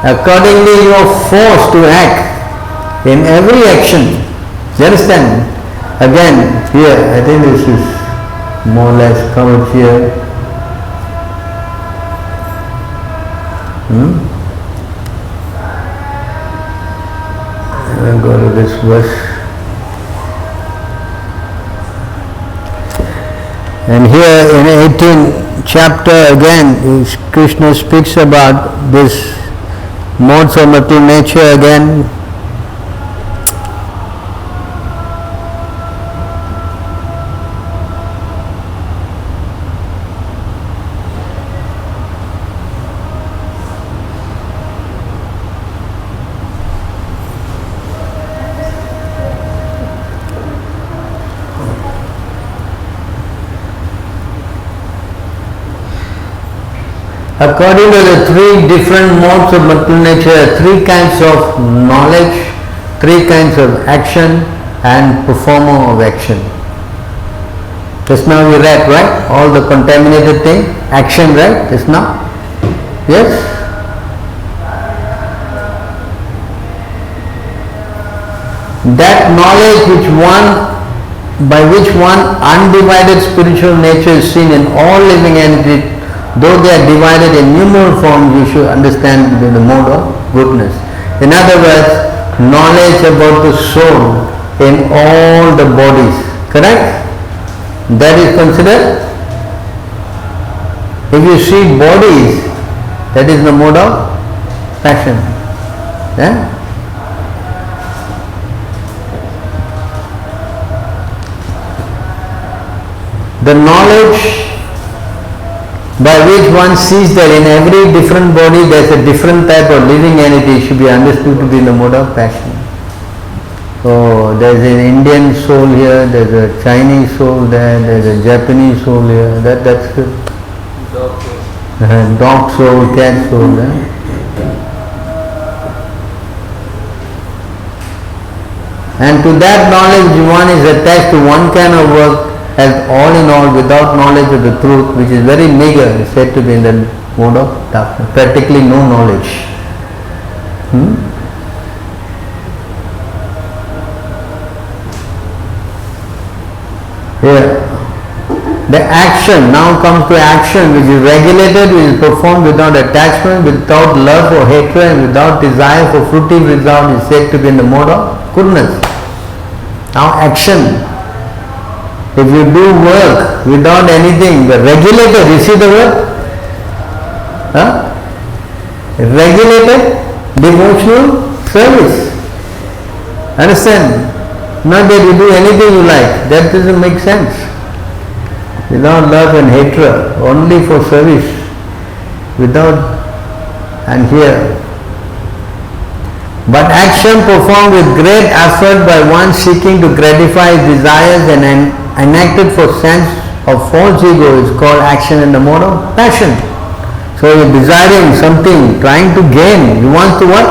accordingly you are forced to act in every action. You understand? Again, here, I think this is more or less covered here. We'll go to this verse. And here in 18th chapter again, Krishna speaks about this modes of material nature again. According to the three different modes of material nature, three kinds of knowledge, three kinds of action and performer of action. Just now we read, right? All the contaminated thing, action, right? Just now? Yes? That knowledge which one by which one undivided spiritual nature is seen in all living entities, though they are divided in numerous forms, you should understand the mode of goodness. In other words, knowledge about the soul in all the bodies, correct? That is considered. If you see bodies, that is the mode of passion. Yeah? The knowledge by which one sees that in every different body there is a different type of living entity should be understood to be in the mode of passion. So there is an Indian soul here, there is a Chinese soul there, there is a Japanese soul here, that's good. Dog soul, cat soul. And to that knowledge one is attached to one kind of work as all in all without knowledge of the truth, which is very meager, is said to be in the mode of darkness. Practically no knowledge. Here. The action now comes to action, which is regulated, which is performed without attachment, without love or hatred, and without desire for fruitive result, is said to be in the mode of goodness. Now action. If you do work without anything, the regulated, you see the word? Regulated devotional service. Understand? Not that you do anything you like, that doesn't make sense. Without love and hatred, only for service. Without, and here. But action performed with great effort by one seeking to gratify his desires and enacted for sense of false ego is called action in the mode of passion. So you're desiring something, trying to gain. You want to what?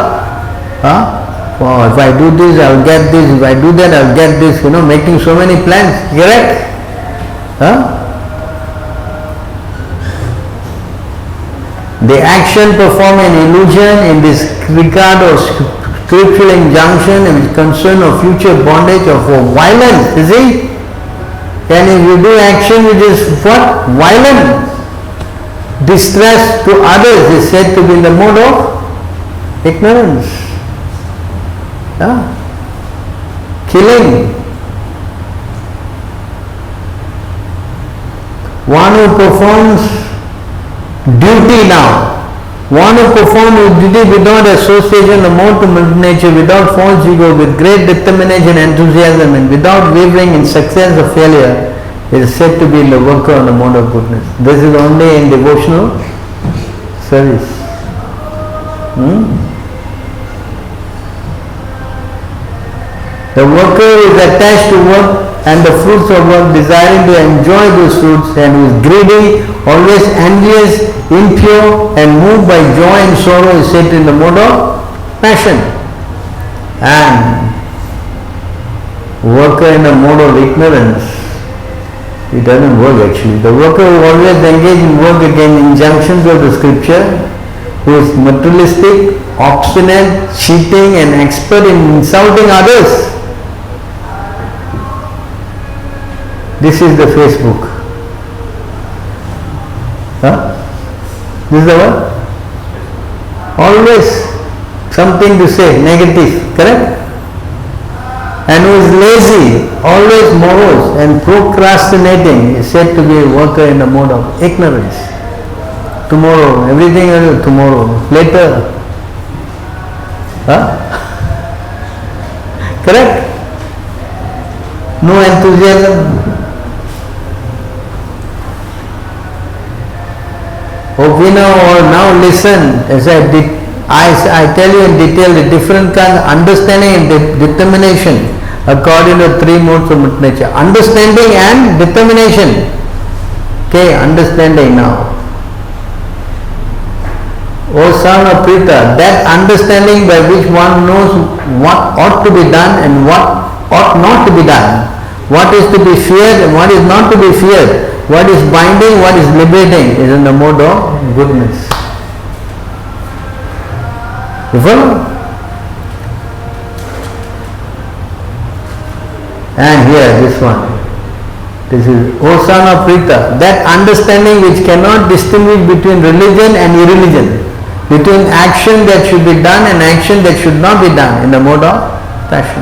Oh, if I do this, I'll get this. If I do that, I'll get this. Making so many plans. Correct? The action performed in illusion in this regard or spiritual injunction and concern of future bondage or for violence. You see? And if you do action which is what? Violent. Distress to others is said to be in the mode of ignorance. Killing. One who performs duty now. One who performs duty without association of mortal nature, without false ego, with great determination and enthusiasm, and without wavering in success or failure, is said to be the worker on the mode of goodness. This is only in devotional service. The worker is attached to work and the fruits of work, desiring to enjoy those fruits, and who is greedy, always envious, impure, and moved by joy and sorrow, is said in the mode of passion. And worker in the mode of ignorance, it doesn't work actually. The worker who always engages in work against injunctions of the scripture, who is materialistic, obstinate, cheating, and expert in insulting others. This is the Facebook. This is the what? Always something to say, negative, correct? And who is lazy, always morose and procrastinating, is said to be a worker in the mode of ignorance. Tomorrow, everything else tomorrow, later. Correct? No enthusiasm. Hope we know or now listen as I tell you in detail the different kinds of understanding and determination according to three modes of nature. Understanding and determination. Okay, understanding now. O son of Prita, that understanding by which one knows what ought to be done and what ought not to be done, what is to be feared and what is not to be feared, what is binding, what is liberating, is in the mode of goodness. You follow? And here, this one. This is Osana Prita. That understanding which cannot distinguish between religion and irreligion, between action that should be done and action that should not be done in the mode of passion.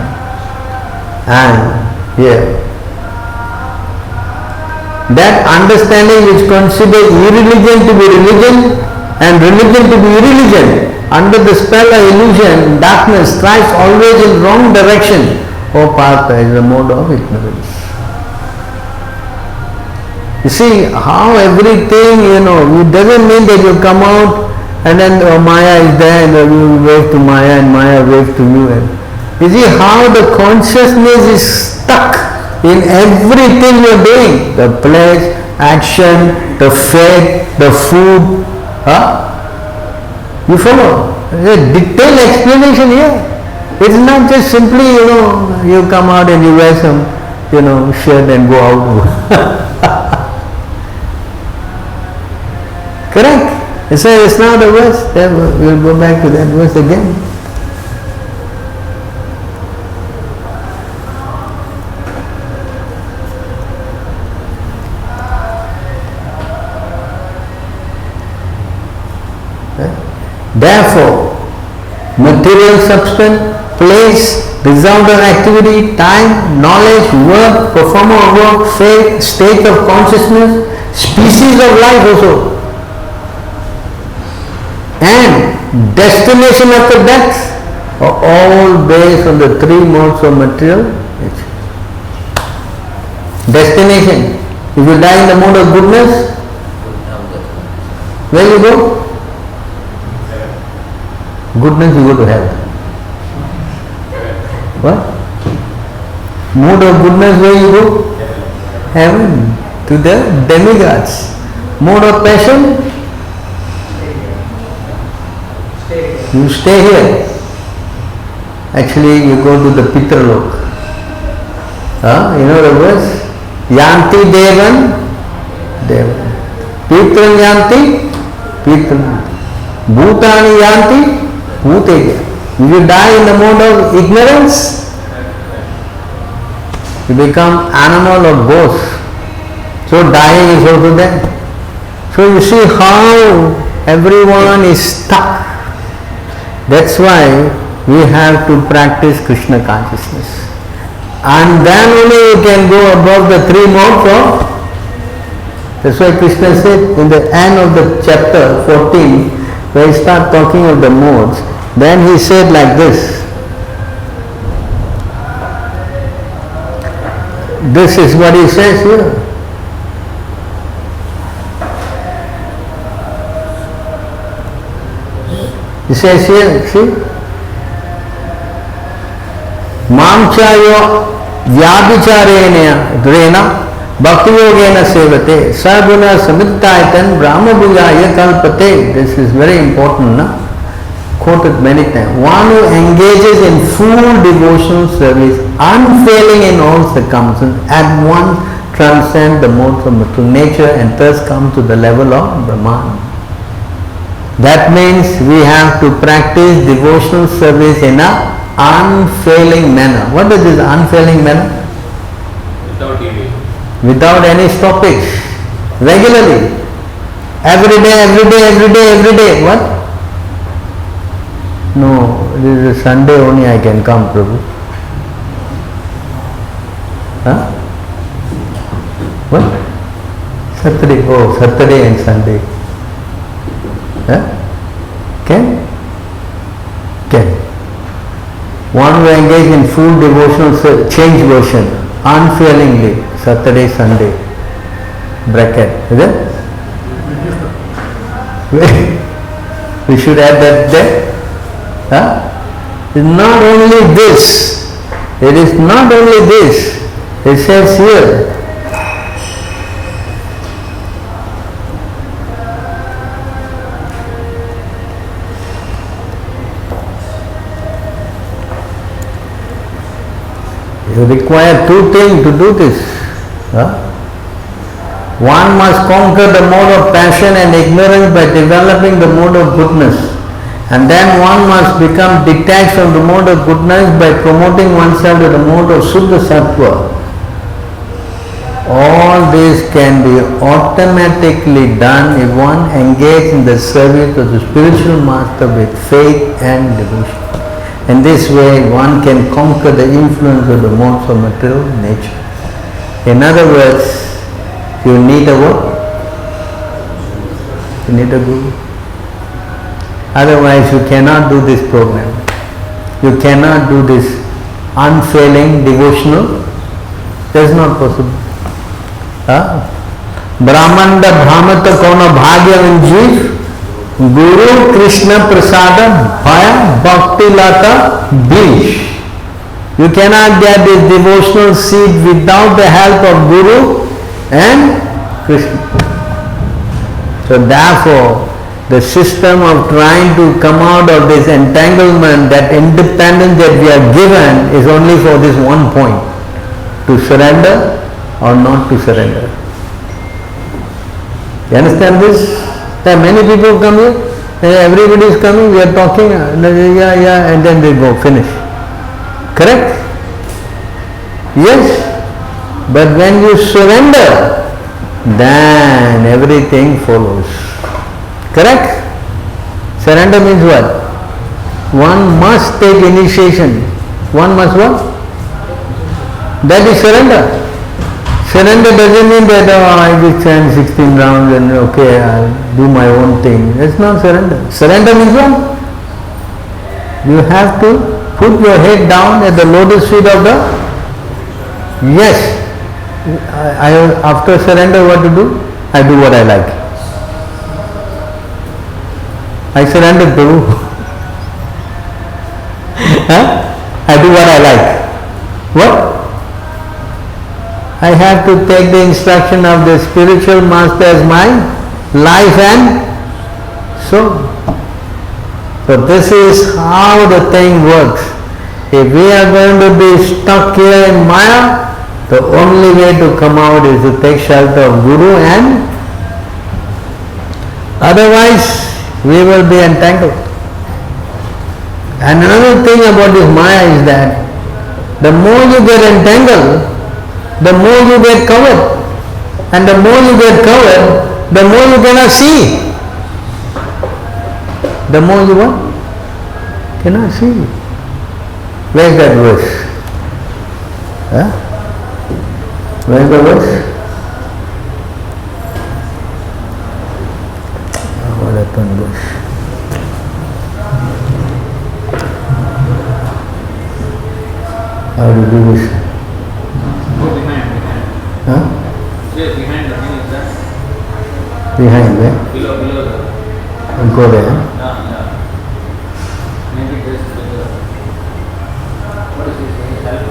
And here, that understanding which considers irreligion to be religion and religion to be irreligion, under the spell of illusion, darkness strives always in wrong direction. O Partha is the mode of ignorance. You see how everything, it doesn't mean that you come out and then Maya is there and you wave to Maya and Maya wave to you. You see how the consciousness is stuck in everything you are doing. The pledge, action, the faith, the food. You follow? There's a detailed explanation here. It's not just simply, you come out and you wear some, shirt and go out. Correct? So it's now the verse. Then we'll go back to that verse again. Therefore, material substance, place, result of activity, time, knowledge, work, performer of work, faith, state of consciousness, species of life also, and destination of the death are all based on the three modes of material nature. Destination. If you die in the mode of goodness, where you go? Goodness, you go to hell. What? Mode of goodness, where you go? Heaven. To the demigods. Mode of passion? You stay here. Actually, you go to the Pitralok. You know the verse? Yanti Devan, Devan. Pitran Yanti, Pitran. Bhutani Yanti, Bhutega. If you die in the mode of ignorance, you become animal or ghost. So dying is also there. So you see how everyone is stuck. That's why we have to practice Krishna consciousness. And then only you can go above the three modes of. That's why Krishna said in the end of the chapter 14, where he started talking of the modes, then he said like this. This is what he says here. He says here, see? Mamchayo vyabhicharena drena bhakti yogena sevate sarguna samittaitan brahma bhujaya kalpate. This is very important, no? Quoted many times. One who engages in full devotional service, unfailing in all circumstances, at once transcend the modes of material nature and thus come to the level of Brahman. That means we have to practice devotional service in a unfailing manner. What is this unfailing manner? Without deviation. Without any stoppage. Regularly. Every day. What? No, this is Sunday only I can come, Prabhu. Huh? What? Saturday. Oh, Saturday and Sunday. Huh? Can? One who engage in full devotional change version, unfailingly, Saturday, Sunday, bracket, is it? We should add that there. Huh? It's not only this. It is not only this. It says here, you require two things to do this. One must conquer the mode of passion and ignorance by developing the mode of goodness. And then one must become detached from the mode of goodness by promoting oneself to the mode of Suddha Sattva. All this can be automatically done if one engages in the service of the spiritual master with faith and devotion. In this way, one can conquer the influence of the modes of material nature. In other words, you need a what? You need a guru. Otherwise, you cannot do this program. You cannot do this unfailing devotional. That is not possible. ब्राह्मण भ्रामत कौन भाग्य जीव गुरु कृष्ण प्रसाद भय भक्ति लता बीज. You cannot get this devotional seed without the help of Guru and Krishna. So therefore, the system of trying to come out of this entanglement, that independence that we are given, is only for this one point: to surrender or not to surrender. You understand this? There are many people come here, everybody is coming, we are talking, yeah, and then they go, finish. Correct? Yes. But when you surrender, then everything follows. Correct? Surrender means what? One must take initiation. One must what? That is surrender. Surrender doesn't mean that I just chant 16 rounds and okay, I'll do my own thing. That's not surrender. Surrender means what? You have to put your head down at the lotus feet of the... Yes. After surrender, what to do? I do what I like. I surrender, Prabhu. I do what I like. What? I have to take the instruction of the spiritual master as my life and soul. So this is how the thing works. If we are going to be stuck here in Maya, the only way to come out is to take shelter of Guru, and otherwise we will be entangled. And another thing about this Maya is that the more you get entangled, the more you get covered. And the more you get covered, the more you cannot see. The more you what? Cannot see. Where's that verse? Where's the verse? What happened verse? How do you do this? Yes, behind the thing is that. Behind where? Below the... Go there. Yeah. Maybe this below. What is this? Help?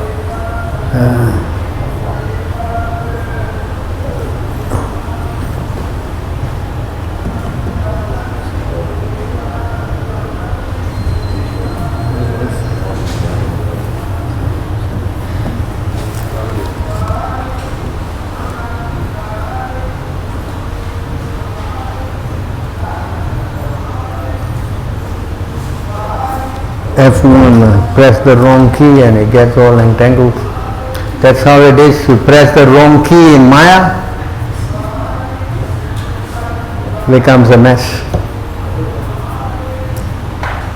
F1, press the wrong key and it gets all entangled. That's how it is. You press the wrong key in Maya, becomes a mess.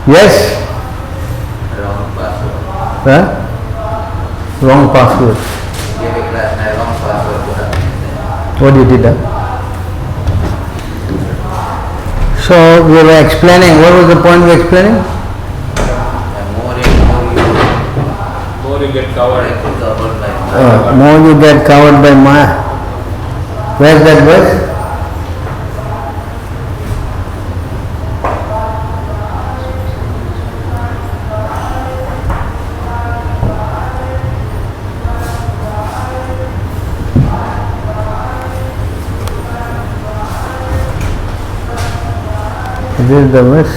Yes? Wrong password. Wrong password. Gave a class my wrong password. What you did that? So we were explaining, what was the point we were explaining? More you get covered. More you get covered by Maya. Where's that verse? This is the verse.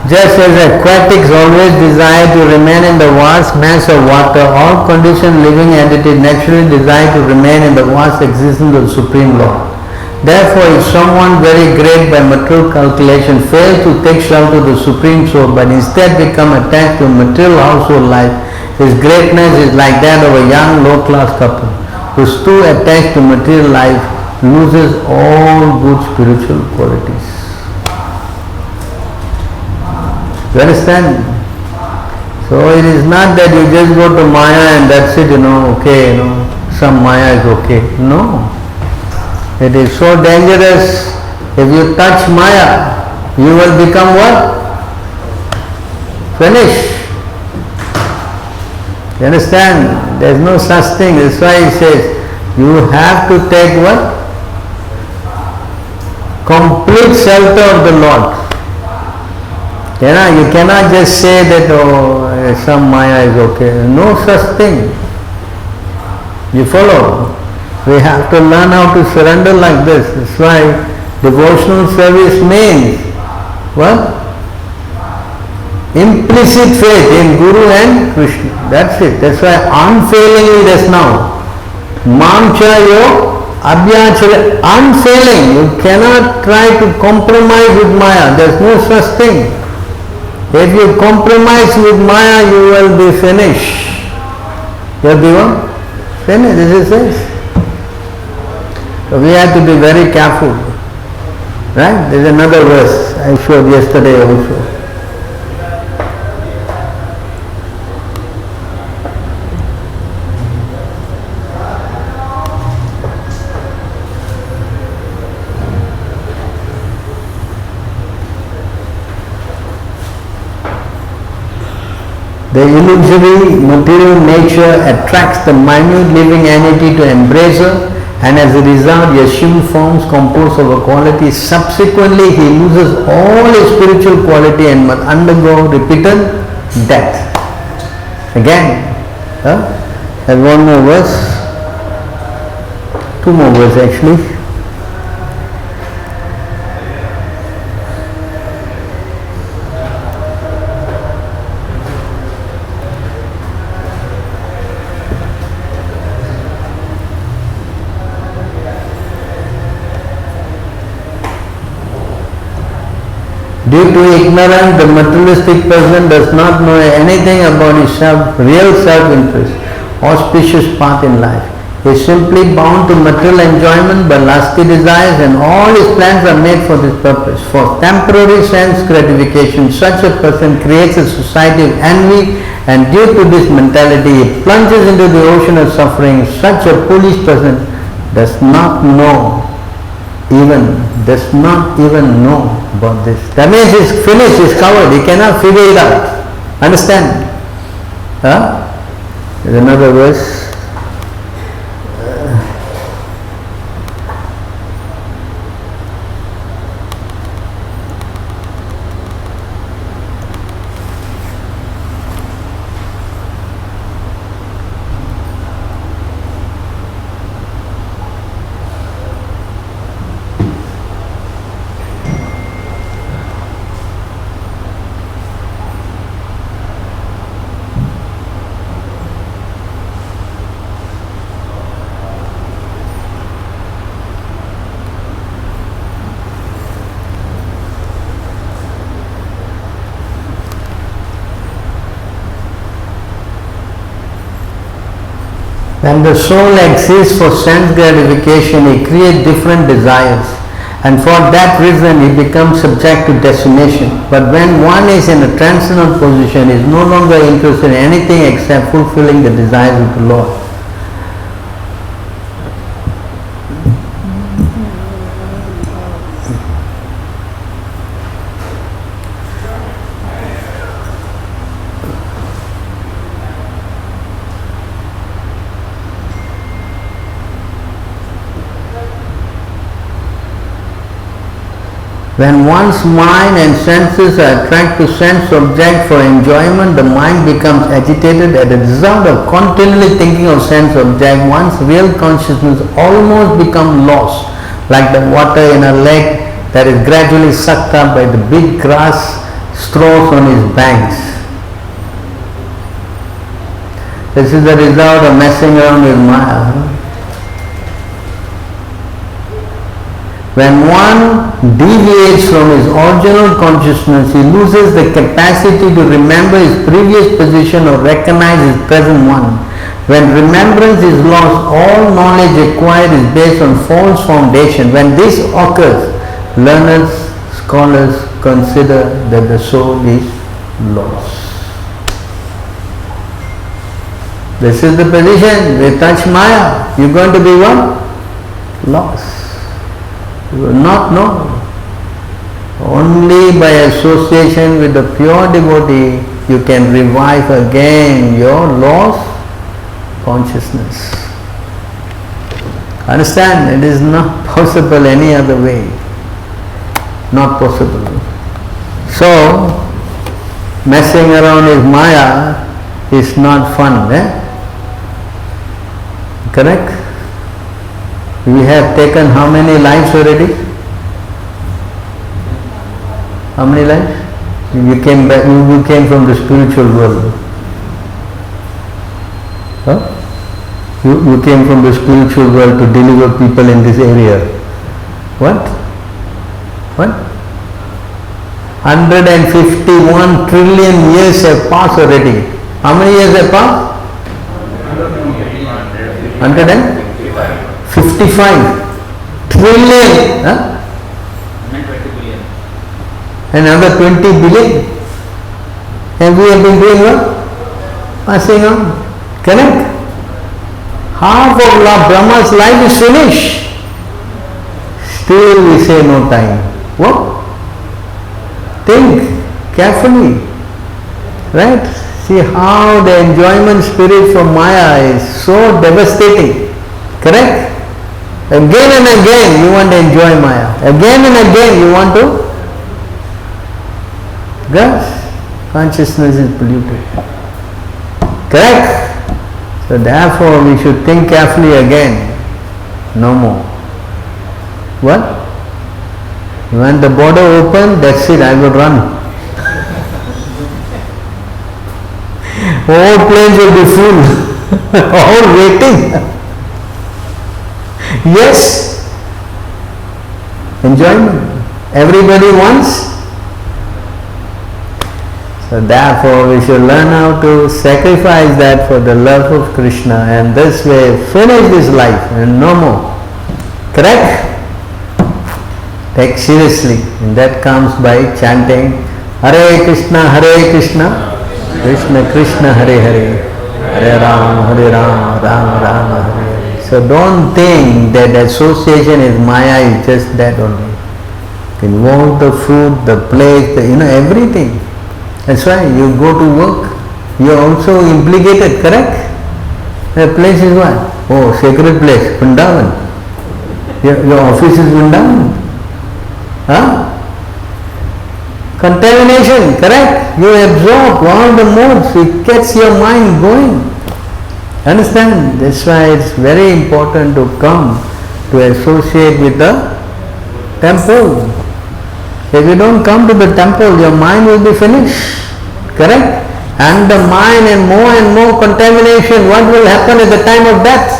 Just as aquatics always desire to remain in the vast mass of water, all conditioned living entities naturally desire to remain in the vast existence of the Supreme Lord. Therefore, if someone very great by material calculation fails to take shelter of the Supreme Soul but instead become attached to material household life, his greatness is like that of a young low-class couple who is too attached to material life loses all good spiritual qualities. You understand? So it is not that you just go to Maya and that's it, okay, some Maya is okay. No. It is so dangerous. If you touch Maya, you will become what? Finish. You understand? There is no such thing. That's why he says, you have to take what? Complete shelter of the Lord. You cannot just say that, some Maya is okay. No such thing. You follow? We have to learn how to surrender like this. That's why devotional service means what? Implicit faith in Guru and Krishna. That's it. That's why unfailingly just now. Mamchayo abhyachara. Unfailing. You cannot try to compromise with Maya. There's no such thing. If you compromise with Maya, you will be finished. You'll be what? Finished. This is it. So we have to be very careful. Right? There is another verse I showed yesterday also. The illusory material nature attracts the minute living entity to embrace her, and as a result he assumes forms composed of a quality. Subsequently he loses all his spiritual quality and must undergo repeated death. Again, and one more verse, two more verses actually. Due to ignorance, the materialistic person does not know anything about his real self-interest, auspicious path in life. He is simply bound to material enjoyment by lusty desires, and all his plans are made for this purpose. For temporary sense gratification, such a person creates a society of envy, and due to this mentality, he plunges into the ocean of suffering. Such a foolish person does not even know about this. That means it's finished, it's covered, he cannot figure it out. Understand? There's another verse. When the soul exists for sense gratification, he creates different desires, and for that reason he becomes subject to destination. But when one is in a transcendental position, he is no longer interested in anything except fulfilling the desires of the Lord. When one's mind and senses are attracted to sense object for enjoyment, the mind becomes agitated. As a result of continually thinking of sense object, one's real consciousness almost becomes lost, like the water in a lake that is gradually sucked up by the big grass straws on his banks. This is the result of messing around with Maya. When one deviates from his original consciousness, he loses the capacity to remember his previous position or recognize his present one. When remembrance is lost, all knowledge acquired is based on false foundation. When this occurs, learned scholars consider that the soul is lost. This is the position. We touch Maya, you're going to be what? Lost. You will not know. Only by association with the pure devotee you can revive again your lost consciousness. Understand? It is not possible any other way. Not possible. So, messing around with Maya is not fun. Correct? We have taken how many lives already? How many lives? You came back, you came from the spiritual world. Huh? You came from the spiritual world to deliver people in this area. What? 151 trillion years have passed already. How many years have passed? 155 trillion. Huh? 120 billion. Another 20 billion. And we have been doing what? Passing on. Correct? Half of Brahma's life is finished. Still we say no time. What? Think carefully. Right? See how the enjoyment spirit from Maya is so devastating. Correct? Again and again you want to enjoy Maya. Again and again you want to? Thus, consciousness is polluted. Correct? So therefore we should think carefully again. No more. What? You want the border open? That's it, I will run. All planes will be full. All waiting. Yes. Enjoyment. Everybody wants. So therefore we should learn how to sacrifice that for the love of Krishna, and this way finish this life and no more. Correct? Take seriously, and that comes by chanting Hare Krishna, Krishna Krishna, Hare Hare, Hare Rama, Rama Rama, Hare Hare. So don't think that association is Maya is just that only. Involve the food, the place, everything. That's why you go to work, you are also implicated, correct? The place is what? Oh, sacred place, Vrindavan. Your office is Vrindavan. Huh? Contamination, correct? You absorb all the modes, it gets your mind going. Understand? That's why it's very important to come to associate with the temple. If you don't come to the temple, your mind will be finished. Correct? And the mind and more contamination, what will happen at the time of death?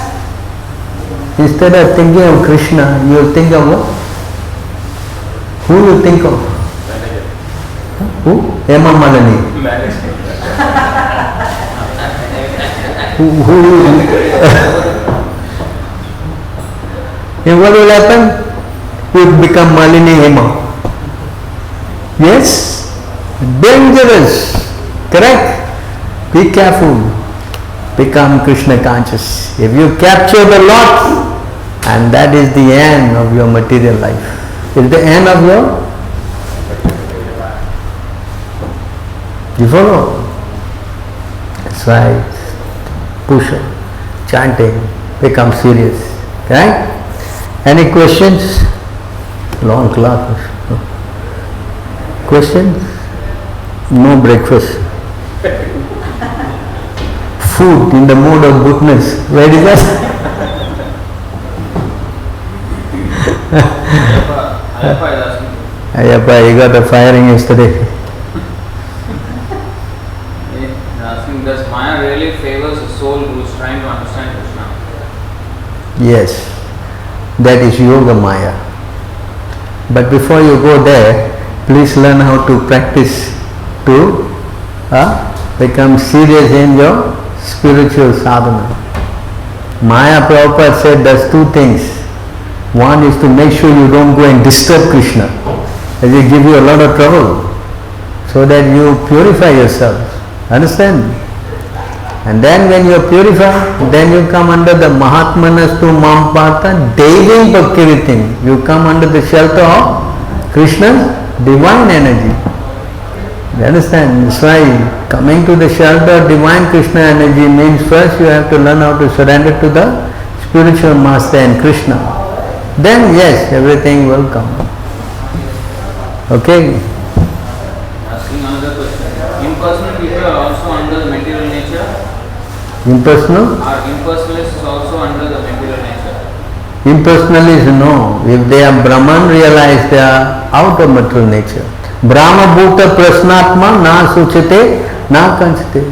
Instead of thinking of Krishna, you will think of what? Who you think of? Who? Hema Malini. Who and what will happen? You become Malini Hema. Yes? Dangerous. Correct? Be careful. Become Krishna conscious. If you capture the Lord, and that is the end of your material life. It's the end of your. You follow? That's why push it, chanting, become serious. Right? Any questions? Long class. Questions? No breakfast. Food in the mood of goodness. Where is that? Ayappa is asking. Ayappa, you got a firing yesterday. asking, does Maya really favors a soul who is trying to understand Krishna? Yes, that is Yoga Maya. But before you go there, please learn how to practice to become serious in your spiritual sadhana. Maya Prabhupada said does two things. One is to make sure you don't go and disturb Krishna, as it give you a lot of trouble, so that you purify yourself. Understand? And then when you are purified, then you come under the Mahatmanastu Mampata Devim Bhaktivritim. You come under the shelter of Krishna's divine energy. You understand? That's why coming to the shelter of divine Krishna energy means first you have to learn how to surrender to the spiritual master and Krishna. Then yes, everything will come. Okay? Asking another question. Impersonal people are also under the material nature? Impersonal? Are impersonalists also under the material nature? Impersonalists, no. If they are Brahman realized, they are out of material nature. Brahma Bhuta Prasnatma na suchate na kanchate.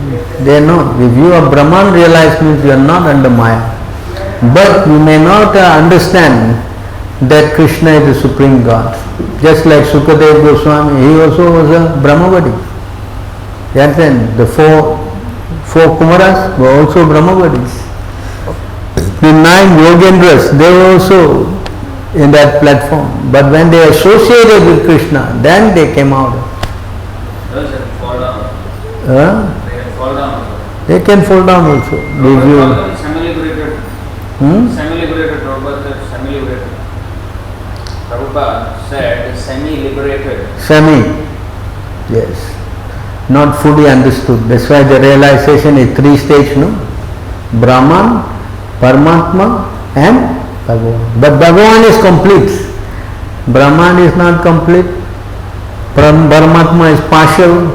They know. If you are Brahman realized means you are not under Maya. But you may not understand that Krishna is the Supreme God. Just like Sukadeva Goswami, he also was a Brahmavadi. Yes, and the four Kumaras were also Brahmavadis. The 9 Yogendras, they were also in that platform. But when they associated with Krishna, then they came out. Those that fall down. They can fall down also. They can fall down also. Prabhupada semi-liberated. Semi-liberated. Prabhupada said semi-liberated. Prabhupada said semi-liberated. Semi. Yes. Not fully understood. That's why the realization is 3 stages, no? Brahman, Paramatma and Bhagavan. But Bhagavan is complete. Brahman is not complete. Paramatma is partial.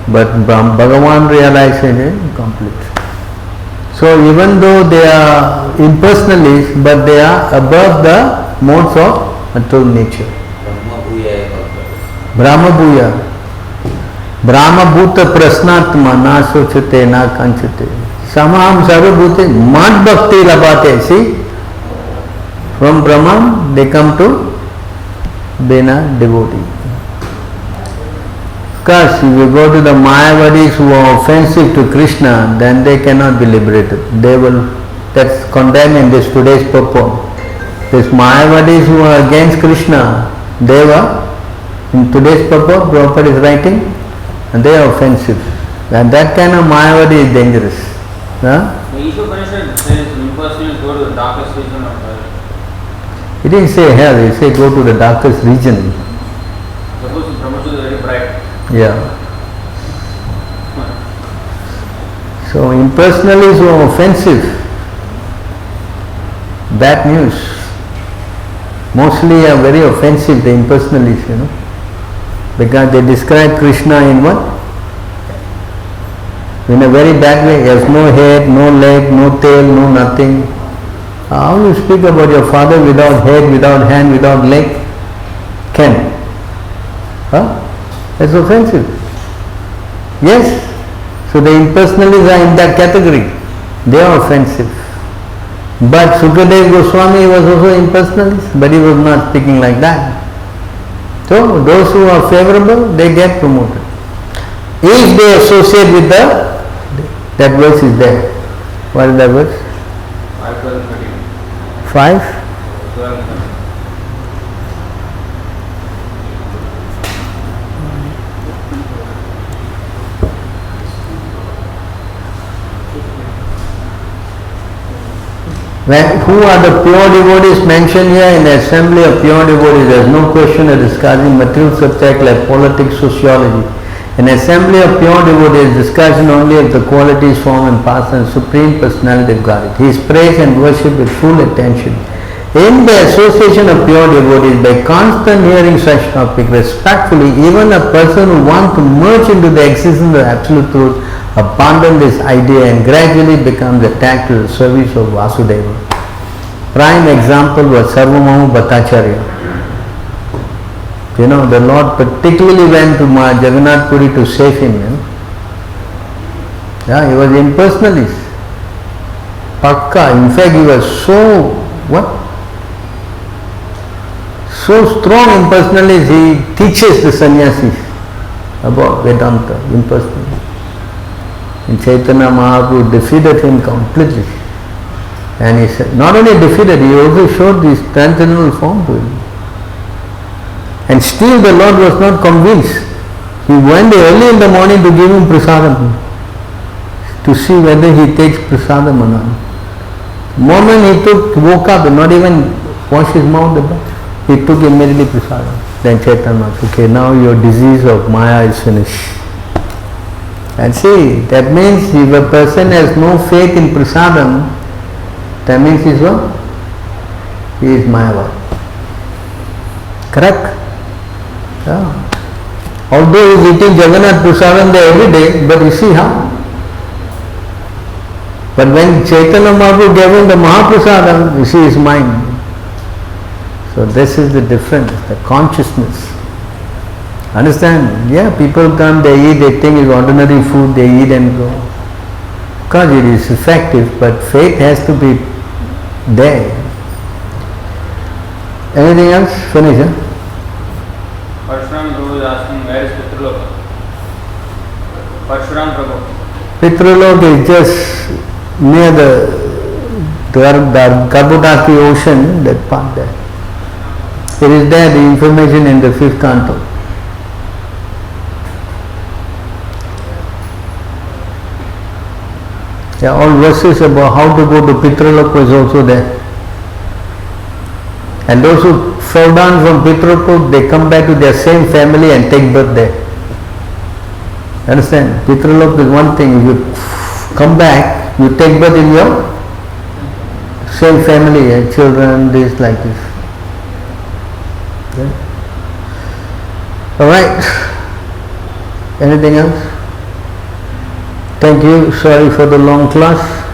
But Bhagavan realization is complete. So even though they are impersonalists, but they are above the modes of material nature. Brahma Bhuya. Brahma Bhuta Prasnatma na sochate na kanchate. Samaham sarvabhute mad bhakti labate. See? From Brahman they come to being a devotee. Because if you go to the Mayavadis who are offensive to Krishna, then they cannot be liberated. They will, that's condemned in this today's purport. These Mayavadis who are against Krishna, they were, in today's purport, Prabhupada is writing, and they are offensive. And that kind of Mayavadi is dangerous. Huh? The Isha Upanishad says impersonalists go to the darkest region of hell. He didn't say hell, he said go to the darkest region. Suppose Brahmasudha is very bright. Yeah. So impersonalists who are offensive, bad news. Mostly are very offensive, the impersonalists, you know. Because they describe Krishna in what? In a very bad way. He has no head, no leg, no tail, no nothing. How you speak about your father without head, without hand, without leg? Can? Huh? That's offensive. Yes. So the impersonalists are in that category. They are offensive. But Sukadeva Goswami was also impersonalist, but he was not speaking like that. So those who are favorable, they get promoted. If they associate with that verse is there. What is that verse? 5, 12, 13. 5? 12, 13. Who are the pure devotees mentioned here in the assembly of pure devotees? There is no question of discussing material subject like politics, sociology. An assembly of pure devotees is discussion only of the qualities, form and past and supreme personality of God. He is praised and worshipped with full attention. In the association of pure devotees, by constant hearing such topic, respectfully, even a person who wants to merge into the existence of absolute truth, abandon this idea and gradually becomes attached to the service of Vasudeva. Prime example was Sarvabhauma Bhattacharya. You know, the Lord particularly went to Jagannath Puri to save him. You know. Yeah, he was impersonalist. Pakka. In fact, he was so, what? So strong impersonalist, he teaches the sannyasis about Vedanta impersonally. And Chaitanya Mahaprabhu defeated him completely. And he said, not only defeated, he also showed this transcendental form to him. And still the Lord was not convinced. He went early in the morning to give him prasadam, to see whether he takes prasadam or not. The moment he woke up and not even washed his mouth, he took immediately prasadam. Then Chaitanya said, okay, now your disease of Maya is finished. And see, that means if a person has no faith in prasadam, that means he's what? He is Mayavad. Correct? Yeah. Although he is eating Jagannath prasadam there every day, but you see how? But when Chaitanya Mahaprabhu gave him the Mahaprasadam, you see his mind. So this is the difference, the consciousness. Understand? Yeah, people come, they eat, they think it's ordinary food, they eat and go. Because it is effective, but faith has to be there. Anything else? Finish, huh? Parshuram Prabhu is asking, where is Pitraloka? Parshuram Prabhu. Pitraloka is just near the Garbhodaki ocean, that part there. It is there, the information in the 5th canto. Yeah, all verses about how to go to Pitraloka is also there. And those who fell down from Pitraloka, they come back to their same family and take birth there. Understand? Pitraloka is one thing. If you come back, you take birth in your same family, and children, this, like this. Okay. Alright. Anything else? Thank you. Sorry for the long class.